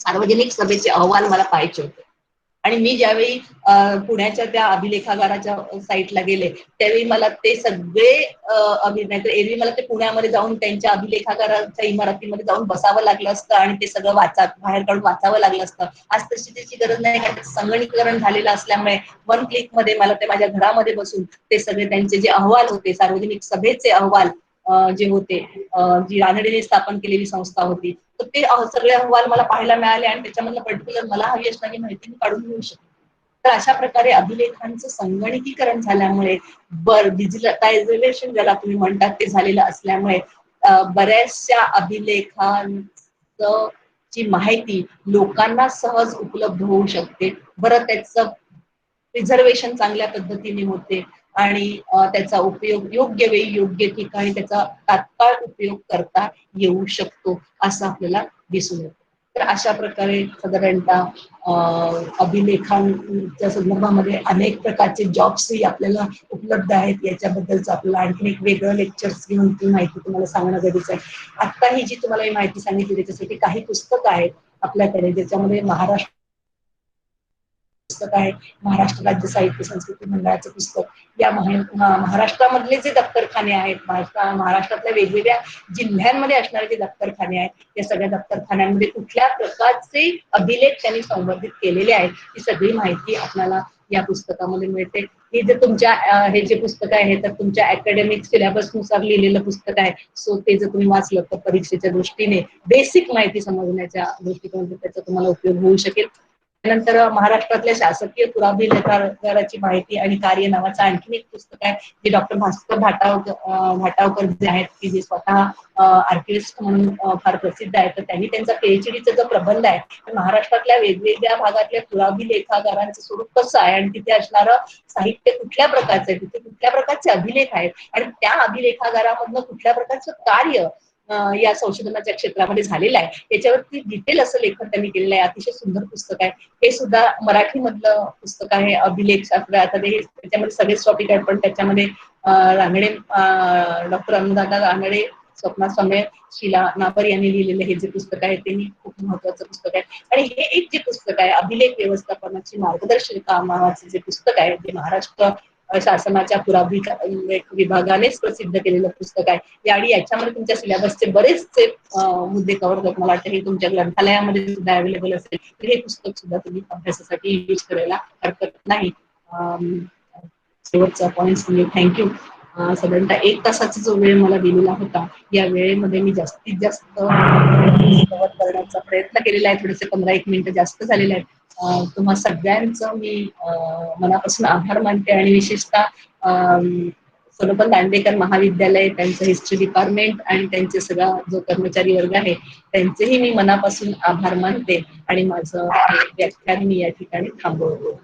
सार्वजनिक सभेचे अहवाल मला पाहायचे होते आणि मी ज्यावेळी पुण्याच्या त्या अभिलेखागाराच्या साईटला गेले त्यावेळी मला ते सगळे नाहीतर एरवी मला ते पुण्यामध्ये जाऊन त्यांच्या अभिलेखागाराच्या इमारतीमध्ये जाऊन बसावं लागलं असतं आणि ते सगळं बाहेर काढून वाचावं लागलं असतं. आज तशी त्याची गरज नाही, कारण संगणकीकरण झालेलं असल्यामुळे 1 क्लिक मध्ये मला ते माझ्या घरामध्ये बसून ते सगळे त्यांचे जे अहवाल होते, सार्वजनिक सभेचे अहवाल जे होते, जी रानडेने स्थापन केलेली संस्था होती, तर ते सगळे अहवाल मला पाहायला मिळाले आणि त्याच्यामधलं पर्टिक्युलर मला हवी असणारी माहिती मी काढून घेऊ शकते. तर अशा प्रकारे अभिलेखांचं संगणकीकरण झाल्यामुळे, डिजिटलायझेशन ज्याला तुम्ही म्हणतात ते झालेलं असल्यामुळे बऱ्याचशा अभिलेखांचं ची माहिती लोकांना सहज उपलब्ध होऊ शकते. बरं, त्याचं रिझर्वेशन चांगल्या पद्धतीने होते आणि त्याचा उपयोग योग्य वेळी योग्य ठिकाणी त्याचा तात्काळ उपयोग करता येऊ शकतो, असं आपल्याला दिसून येतं. तर अशा प्रकारे साधारणतः अभिलेखांच्या संदर्भामध्ये अनेक प्रकारचे जॉब्सही आपल्याला उपलब्ध आहेत. याच्याबद्दलचं आपल्याला आणखी एक वेगळं लेक्चर्स घेऊन ती माहिती तुम्हाला सांगणं गरजेचं आहे. आता ही जी तुम्हाला ही माहिती सांगितली त्याच्यासाठी काही पुस्तकं आहेत आपल्याकडे, ज्याच्यामध्ये महाराष्ट्र पुस्तक आहे, महाराष्ट्र राज्य साहित्य संस्कृती मंडळाचं पुस्तक. या महाराष्ट्रामधले जे दप्तरखाने आहेत, महाराष्ट्रातल्या वेगवेगळ्या जिल्ह्यांमध्ये असणारे जे दप्तरखाने आहेत, या सगळ्या दप्तरखान्यांमध्ये कुठल्या प्रकारचे अभिलेख त्यांनी संवर्धित केलेले आहेत, ही सगळी माहिती आपल्याला या पुस्तकामध्ये मिळते. हे जे तुमच्या हे जे पुस्तक आहे तर तुमच्या अकॅडमिक सिलेबस नुसार लिहिलेलं पुस्तक आहे. सो ते जर तुम्ही वाचलं तर परीक्षेच्या दृष्टीने बेसिक माहिती समजण्याच्या दृष्टिकोनातून त्याचा तुम्हाला उपयोग होऊ शकेल. त्यानंतर महाराष्ट्रातल्या शासकीय पुराभिलेखागाराची माहिती आणि कार्य नावाचं आणखीन एक पुस्तक आहे, जे डॉक्टर भास्कर भाटावकर जे आहेत की जे स्वतः आर्किव्हिस्ट म्हणून फार प्रसिद्ध आहे. तर त्यांनी त्यांचा पीएचडीचा जो प्रबंध आहे, महाराष्ट्रातल्या वेगवेगळ्या भागातल्या पुराभिलेखागारांचं स्वरूप कसं आहे आणि तिथे असणारं साहित्य कुठल्या प्रकारचं आहे, तिथे कुठल्या प्रकारचे अभिलेख आहेत आणि त्या अभिलेखागारामधनं कुठल्या प्रकारचं कार्य या संशोधनाच्या क्षेत्रामध्ये झालेलं आहे, याच्यावरती डिटेल असं लेखन त्यांनी केलेलं आहे. अतिशय सुंदर पुस्तक आहे. हे सुद्धा मराठी मधलं पुस्तक आहे, अभिलेख शास्त्र. आता ते त्याच्यामध्ये सगळेच टॉपिक आहेत, पण त्याच्यामध्ये रानडे, डॉक्टर अनुराधा रानडे, स्वप्ना समेळ, शीला नापर यांनी लिहिलेलं हे जे पुस्तक आहे ते खूप महत्वाचं पुस्तक आहे. आणि हे एक जे पुस्तक आहे, अभिलेख व्यवस्थापनाची मार्गदर्शक नावाचे जे पुस्तक आहे, जे महाराष्ट्र शासनाच्या पुराभिलेख विभागानेच प्रसिद्ध केलेलं पुस्तक आहे आणि याच्यामध्ये तुमच्या सिलेबसचे बरेचसे मुद्दे कव्हर करतात. मला वाटतं हे तुमच्या ग्रंथालयामध्ये सुद्धा अवेलेबल असेल तर हे पुस्तक सुद्धा तुम्ही अभ्यासासाठी यूज करायला हरकत नाही. शेवटचा पॉइंट म्हणजे थँक्यू. साधारणतः 1 तासाचा जो वेळ मला दिलेला होता या वेळेमध्ये मी जास्तीत जास्त कव्हर करण्याचा प्रयत्न केलेला आहे. थोडेसे 15-1 मिनिटं जास्त झालेले आहेत. तुम्हा सगळ्यांचं मी मनापासून आभार मानते आणि विशेषतः सोनोपंत दांडेकर महाविद्यालय, त्यांचं हिस्ट्री डिपार्टमेंट आणि त्यांचे सगळा जो कर्मचारी वर्ग आहे त्यांचेही मी मनापासून आभार मानते आणि माझं व्याख्यान मी या ठिकाणी थांबवतो.